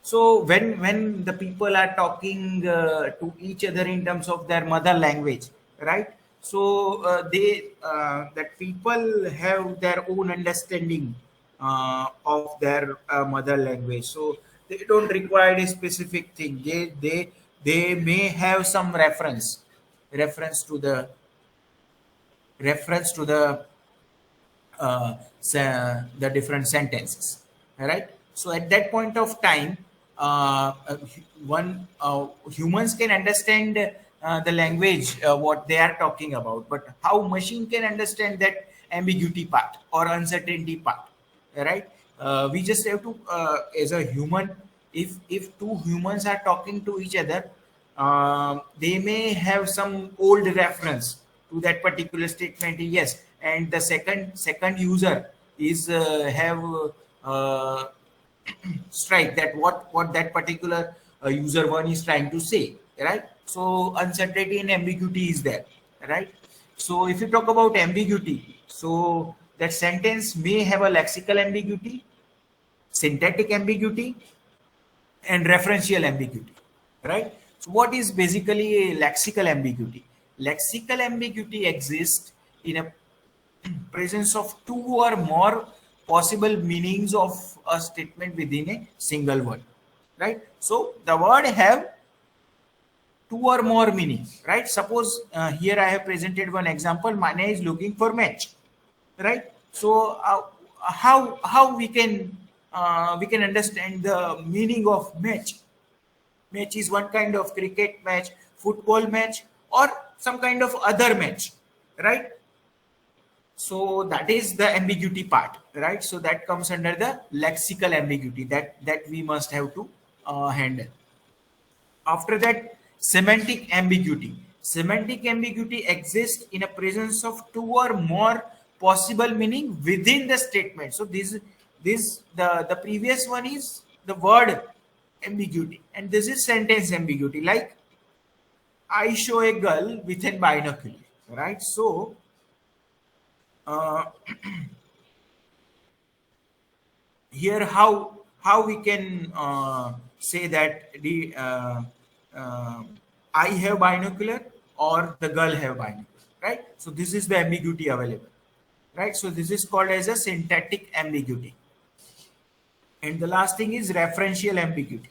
So when the people are talking to each other in terms of their mother language, right? So they that people have their own understanding of their mother language. So they don't require a specific thing. They may have some reference to the reference to the different sentences, right? So at that point of time, one humans can understand the language what they are talking about, but how machine can understand that ambiguity part or uncertainty part, right? We just have to as a human, if two humans are talking to each other, they may have some old reference to that particular statement, yes, and the second user is have uh, strike that what that particular user one is trying to say, right? So uncertainty and ambiguity is there, right? So if you talk about ambiguity, so that sentence may have a lexical ambiguity, syntactic ambiguity, and referential ambiguity, right? So what is basically a lexical ambiguity? Lexical ambiguity exists in a presence of two or more possible meanings of a statement within a single word, right? So the word have two or more meanings, right? Suppose here I have presented one example, Mane is looking for match, right? So how we can understand the meaning of match? Match is one kind of cricket match, football match, or some kind of other match, right? So that is the ambiguity part, right? So that comes under the lexical ambiguity that we must have to handle. After that, semantic ambiguity. Semantic ambiguity exists in a presence of two or more possible meaning within the statement. So the previous one is the word ambiguity, and this is sentence ambiguity. Like I show a girl with a binocular, right? So uh, here how we can say that the I have binocular or the girl have binocular, right? So this is the ambiguity available, right? So this is called as a syntactic ambiguity. And the last thing is referential ambiguity.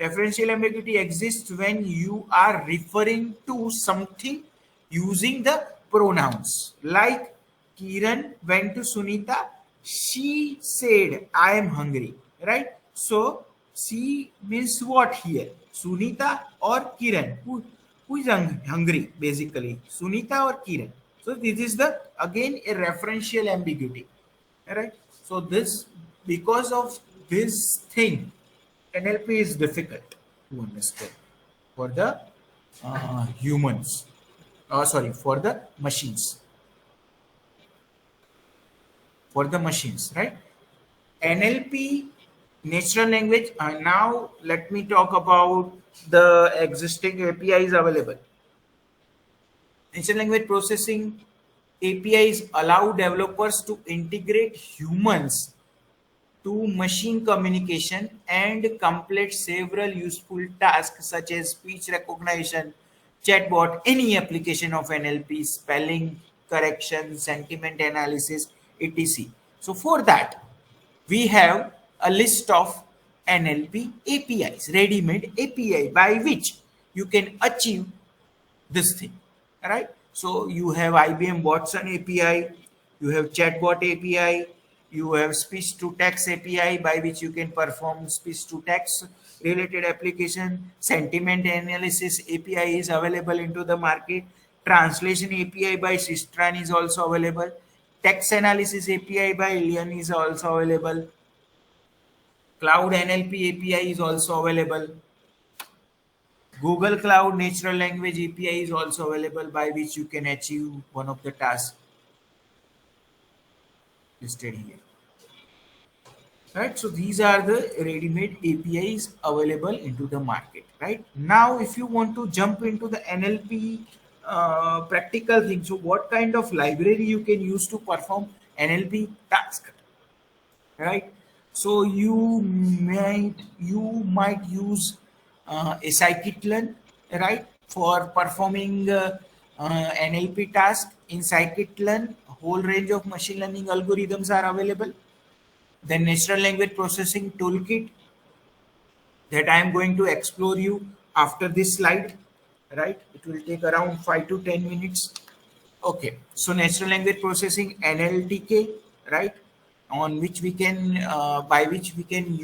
Referential ambiguity exists when you are referring to something using the pronouns. Like Kiran went to Sunita, she said, I am hungry. Right? So she means what here? Sunita or Kiran? Who is hungry basically? Sunita or Kiran? So this is the again a referential ambiguity. Right? So this because of this thing, NLP is difficult to understand for the humans. Sorry, for the machines. For the machines, right? NLP, natural language. Now let me talk about the existing APIs available. Natural language processing APIs allow developers to integrate humans to machine communication and complete several useful tasks such as speech recognition, chatbot, any application of NLP, spelling correction, sentiment analysis, etc. So for that, we have a list of NLP APIs, ready-made API by which you can achieve this thing, right? So you have IBM Watson API, you have chatbot API, you have speech to text API by which you can perform speech to text related application. Sentiment analysis API is available into the market. Translation API by Sistran is also available. Text analysis API by Lian is also available. Cloud NLP API is also available. Google Cloud Natural Language API is also available by which you can achieve one of the tasks listed here. Right, so these are the ready-made APIs available into the market. Right now, if you want to jump into the NLP practical thing, so what kind of library you can use to perform NLP task? Right, so you might use a scikit-learn, right, for performing NLP task. In scikit-learn, a whole range of machine learning algorithms are available. The natural language processing toolkit that I am going to explore you after this slide, right? It will take around 5 to 10 minutes. Okay, so natural language processing NLTK, right? On which we can, by which we can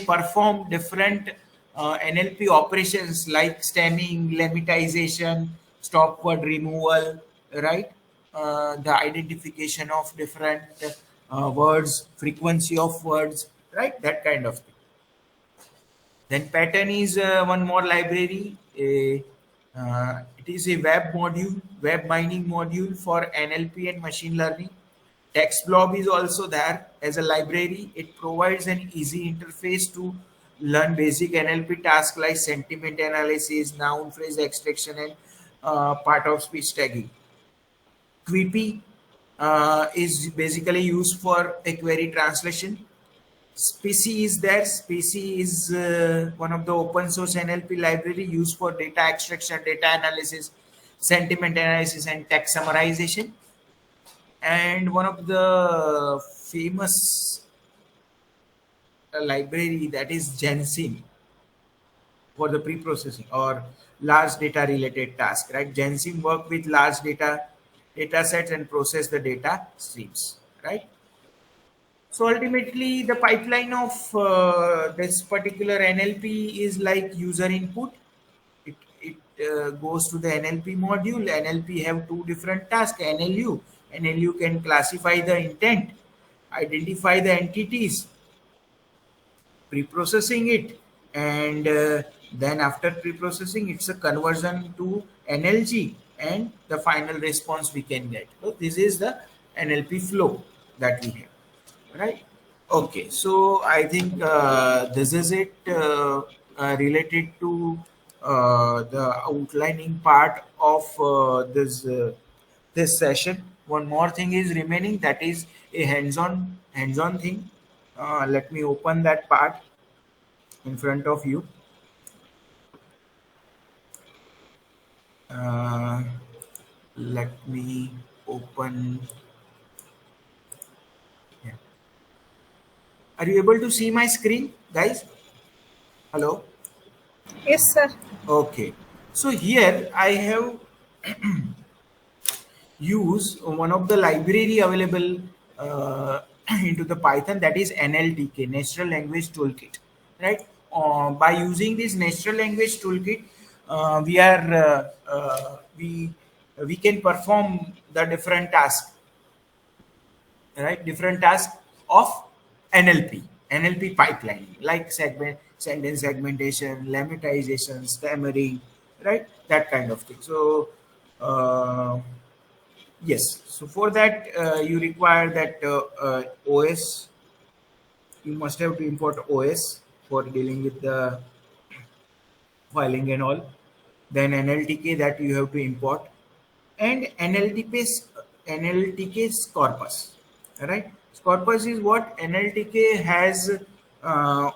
perform different NLP operations like stemming, lemitization, stop word removal, right? The identification of different words, frequency of words, right? That kind of thing. Then pattern is one more library. It is a web module, web mining module for NLP and machine learning. Text blob is also there as a library. It provides an easy interface to learn basic NLP tasks like sentiment analysis, noun phrase extraction, and part of speech tagging. Quippy is basically used for a query translation. Specie is there. Specie is one of the open source NLP library used for data extraction, data analysis, sentiment analysis, and text summarization. And one of the famous library that is Gensim for the pre-processing or large data related task, right? Gensim work with large data sets and process the data streams, right? So ultimately, the pipeline of this particular NLP is like user input. It goes to the NLP module. NLP have two different tasks. NLU can classify the intent, identify the entities, pre-processing it, and then after pre-processing, it's a conversion to NLG, and the final response we can get. So this is the NLP flow that we have. Right. Okay. So I think this is it related to the outlining part of this session. One more thing is remaining. That is a hands-on thing. Let me open that part in front of you. Uh, Let me open. Yeah. Are you able to see my screen, guys? Hello. Yes, sir. Okay, so here I have used one of the library available into the Python, that is NLTK, Natural Language Toolkit, right? By using this Natural Language Toolkit, we can perform the different tasks, right? Different tasks of NLP pipeline, like sentence segmentation, lemitization, stammering, right? That kind of thing. So, yes. So for that, you require that OS. You must have to import OS for dealing with the filing and all. Then NLTK that you have to import, and NLTK's corpus, right? Corpus is what NLTK has uh,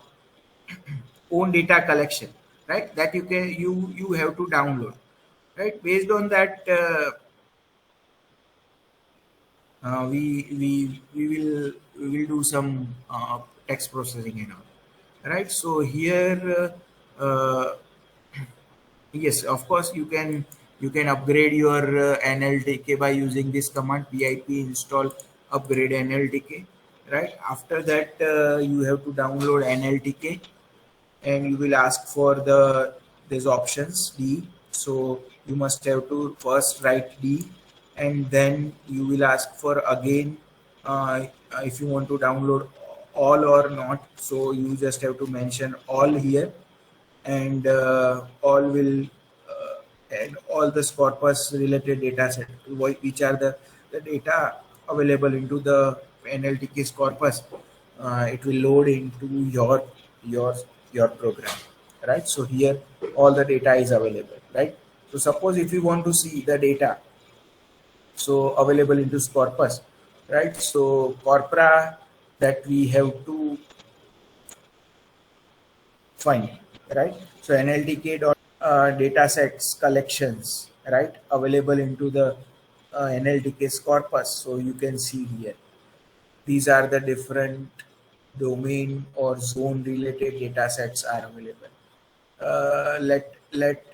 own data collection, right? That you have to download, right? Based on that, we will do some text processing and all, right? So here, yes, of course you can upgrade your NLTK by using this command pip install upgrade NLTK, right? After that, you have to download NLTK, and you will ask for these options D. So you must have to first write D, and then you will ask for again if you want to download all or not. So you just have to mention all here, and all will and all the corpus related data set, which are the data available into the NLTK's corpus. It will load into your your program, right? So here all the data is available, right? So suppose if you want to see the data so available into corpus, right? So corpora that we have to find, right? So NLTK dot data sets collections, right, available into the NLTK's corpus. So you can see here these are the different domain or zone related data sets are available. Let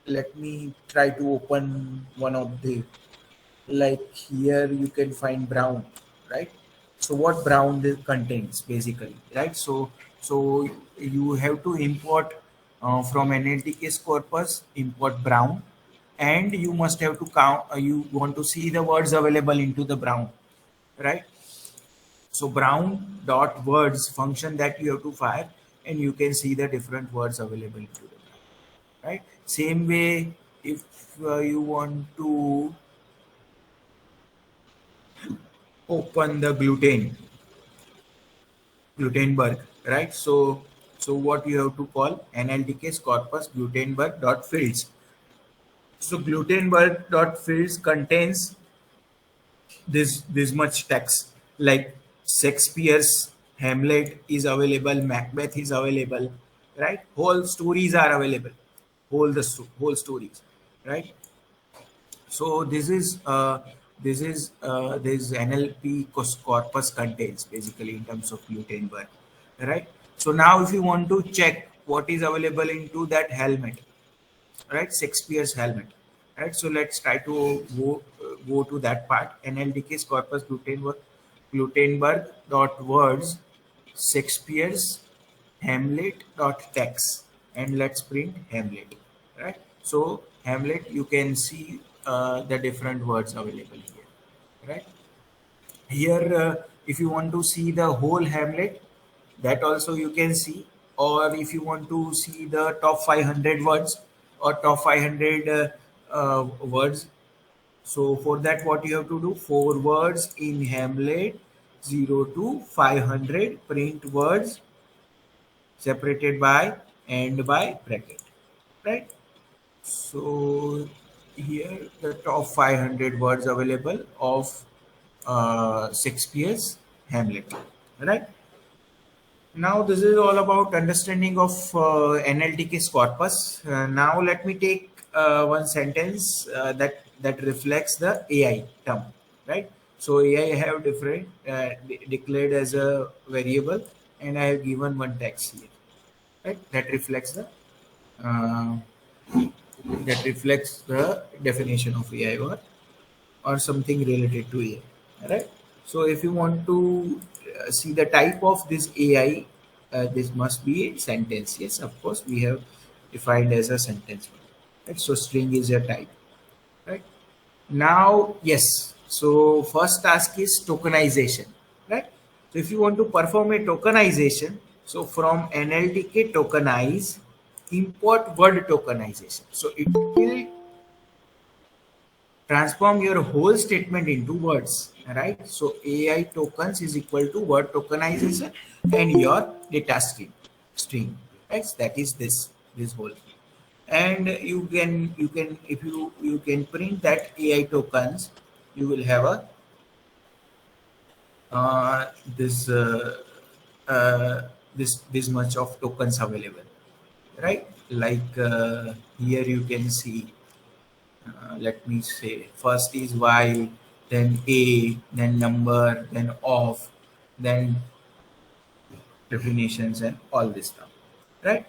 let me try to open one of the, like here you can find brown, right? So what brown this contains basically, right? So you have to import from NLTK's corpus, import brown, and you must have to count, you want to see the words available into the brown, right? So brown dot words function that you have to fire, and you can see the different words available into the brown, right? Same way, if you want to open the Gutenberg, right? So what you have to call NLTK's corpus Gutenberg dot fields. So Gutenberg dot fields contains this much text, like Shakespeare's Hamlet is available, Macbeth is available, right? Whole stories are available, whole stories, right? So this NLP corpus contains basically in terms of Gutenberg, right? So now if you want to check what is available into that helmet, right? Shakespeare's helmet, right? So let's try to go to that part. NLDK's corpus Gutenberg dot words Shakespeare's Hamlet dot text, and let's print Hamlet, right? So Hamlet, you can see the different words available here, right? Here if you want to see the whole Hamlet, that also you can see, or if you want to see the top 500 words or top 500 words, so for that what you have to do, 4 words in Hamlet, 0 to 500, print words separated by and by bracket, right? So here the top 500 words available of Shakespeare's Hamlet, right? Now this is all about understanding of NLTK's corpus. Now let me take one sentence that reflects the AI term, right? So AI have different declared as a variable, and I have given one text here, right? Uh, that reflects the definition of AI, or something related to AI, right? So if you want to see the type of this AI, this must be a sentence. Yes, of course, we have defined as a sentence, right? So string is a type, right? Now, yes. So first task is tokenization, right? So if you want to perform a tokenization, so from NLTK tokenize, import word tokenization. So it will transform your whole statement into words, right? So AI tokens is equal to word tokenization and your data string, right? That is this whole thing. And you can if you can print that AI tokens, you will have a this this much of tokens available, right? Like here you can see, let me say, first is while, then a, then number, then of, then definitions, and all this stuff, right?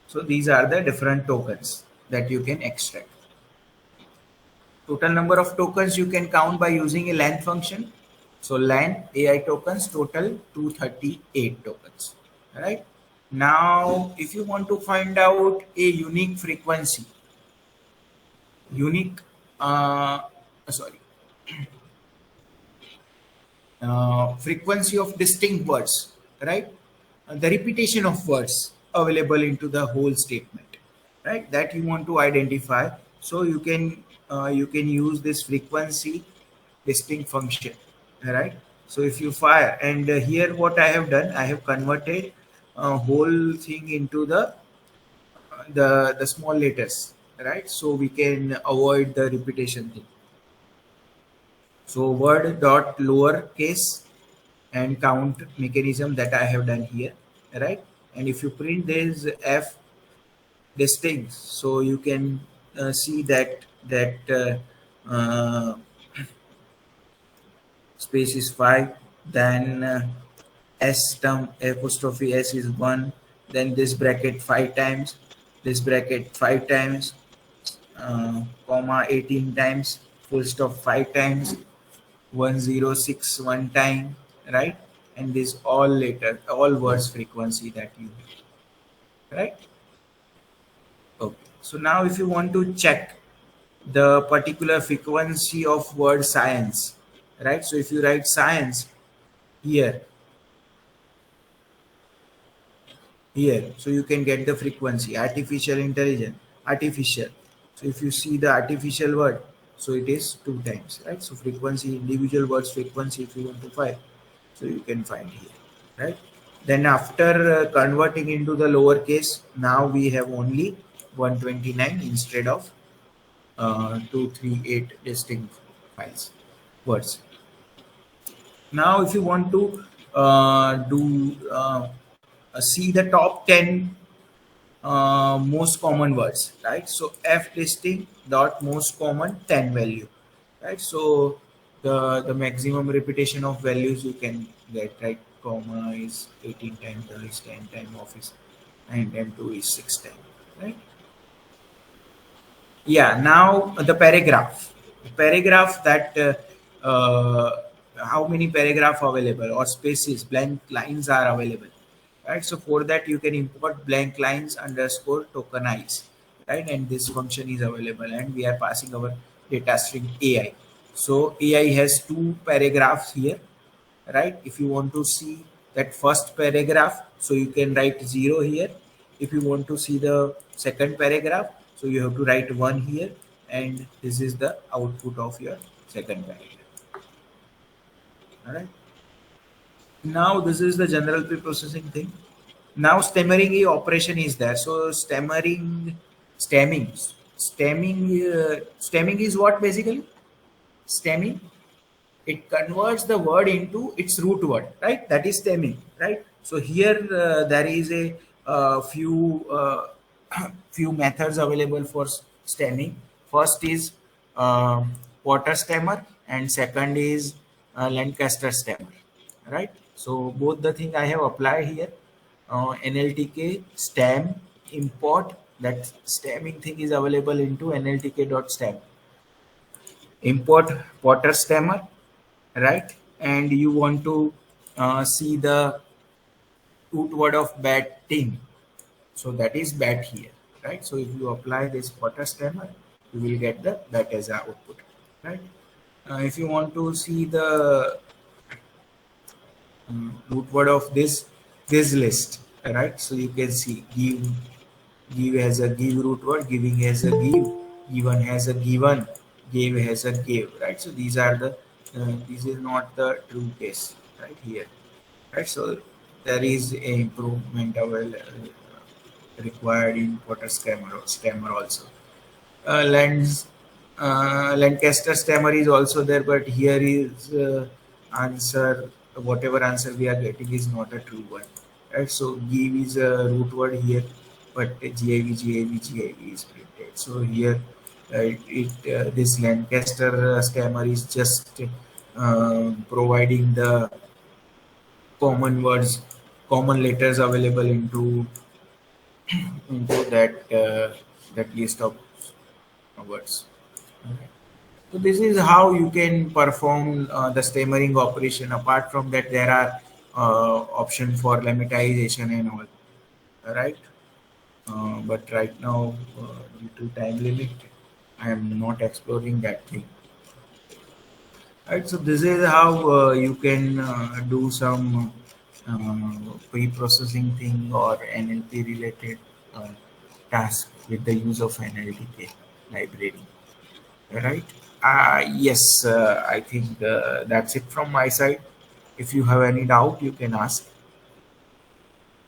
So these are the different tokens that you can extract. Total number of tokens you can count by using a length function. So length AI tokens total 238 tokens, right? Now if you want to find out a unique frequency, unique sorry frequency of distinct words, right? The repetition of words available into the whole statement, right? That you want to identify. So you can use this frequency distinct function, right? So if you fire, and here what I have done, I have converted a whole thing into the small letters, right? So we can avoid the repetition thing. So word dot lowercase and count mechanism that I have done here, right? And if you print this f distinct, so you can see that space is 5, then s term apostrophe s is 1, then this bracket 5 times, this bracket 5 times, comma 18 times, full stop 5 times, 1061 one time, right? And this all letter, all words frequency that you have, right? Okay. So now if you want to check the particular frequency of word science, right? So if you write science here, so you can get the frequency. Artificial intelligence, artificial. So if you see the artificial word, so it is 2 times, right? So frequency, individual words frequency, if you want to find, so you can find here, right? Then after converting into the lowercase, now we have only 129 instead of 238 distinct files, words. Now if you want to see the top 10 most common words, right? So f listing dot most common 10 value, right? So the maximum repetition of values you can get, right? Comma is 18 times, the is 10 time, office 9 time, 2 is 6 time, right? Yeah, now the paragraph that how many paragraph available or spaces, blank lines are available, right? So for that you can import blank lines underscore tokenize, right? And this function is available, and we are passing our data string AI. So AI has 2 paragraphs here, right? If you want to see that first paragraph, so you can write 0 here. If you want to see the second paragraph, so you have to write 1 here, and this is the output of your second paragraph. All right. Now this is the general pre-processing thing. Now stammering operation is there. So stemming is what basically? Stemming, it converts the word into its root word, right? That is stemming, right? So here there is a few few methods available for stemming. First is Porter stemmer, and second is Lancaster stemmer, right? So both the thing I have applied here. NLTK stem import, that stemming thing is available into nltk.stem. Import Porter stemmer, right? And you want to see the root word of batting, so that is bat here, right? So if you apply this Porter stemmer, you will get the bat as an output, right? If you want to see the root word of this list, right? So you can see give has a give root word, giving has a give, given has a given, gave has a gave, right? So these are the this is not the true case right here, right? So there is a improvement required in Porter stemmer also. Lancaster stemmer is also there, but here is answer, whatever answer we are getting is not a true one, right? So give is a root word here, but GIV is printed. So here this Lancaster stemmer is just providing the common words, common letters available into that list of words. Okay. So this is how you can perform the stammering operation. Apart from that, there are options for limitization and all, right? But right now, due to time limit, I am not exploring that thing. Right. So this is how you can do some pre-processing thing or NLP related task with the use of NLTK library. Right. Yes, I think that's it from my side. If you have any doubt, you can ask.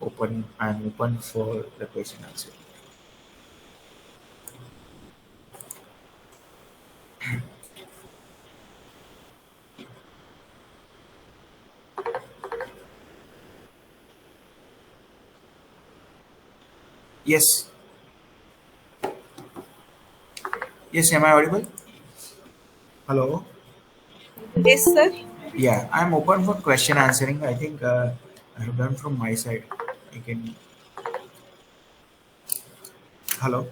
I'm open for the question answer. Yes. Yes, am I audible? Hello. Yes, sir. Yeah, I'm open for question answering. I think I have done from my side. I can. Hello.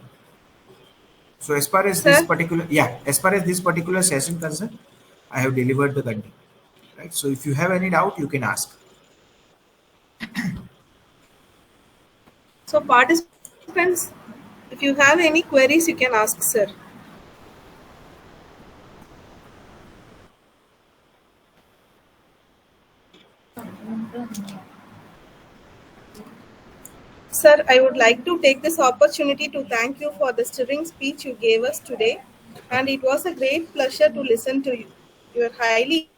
So as far as this Sir, particular, as far as this particular session concerned, I have delivered the content, right? So if you have any doubt, you can ask. so participants, if you have any queries, you can ask, sir. Sir, I would like to take this opportunity to thank you for the stirring speech you gave us today, and it was a great pleasure to listen to you. You are highly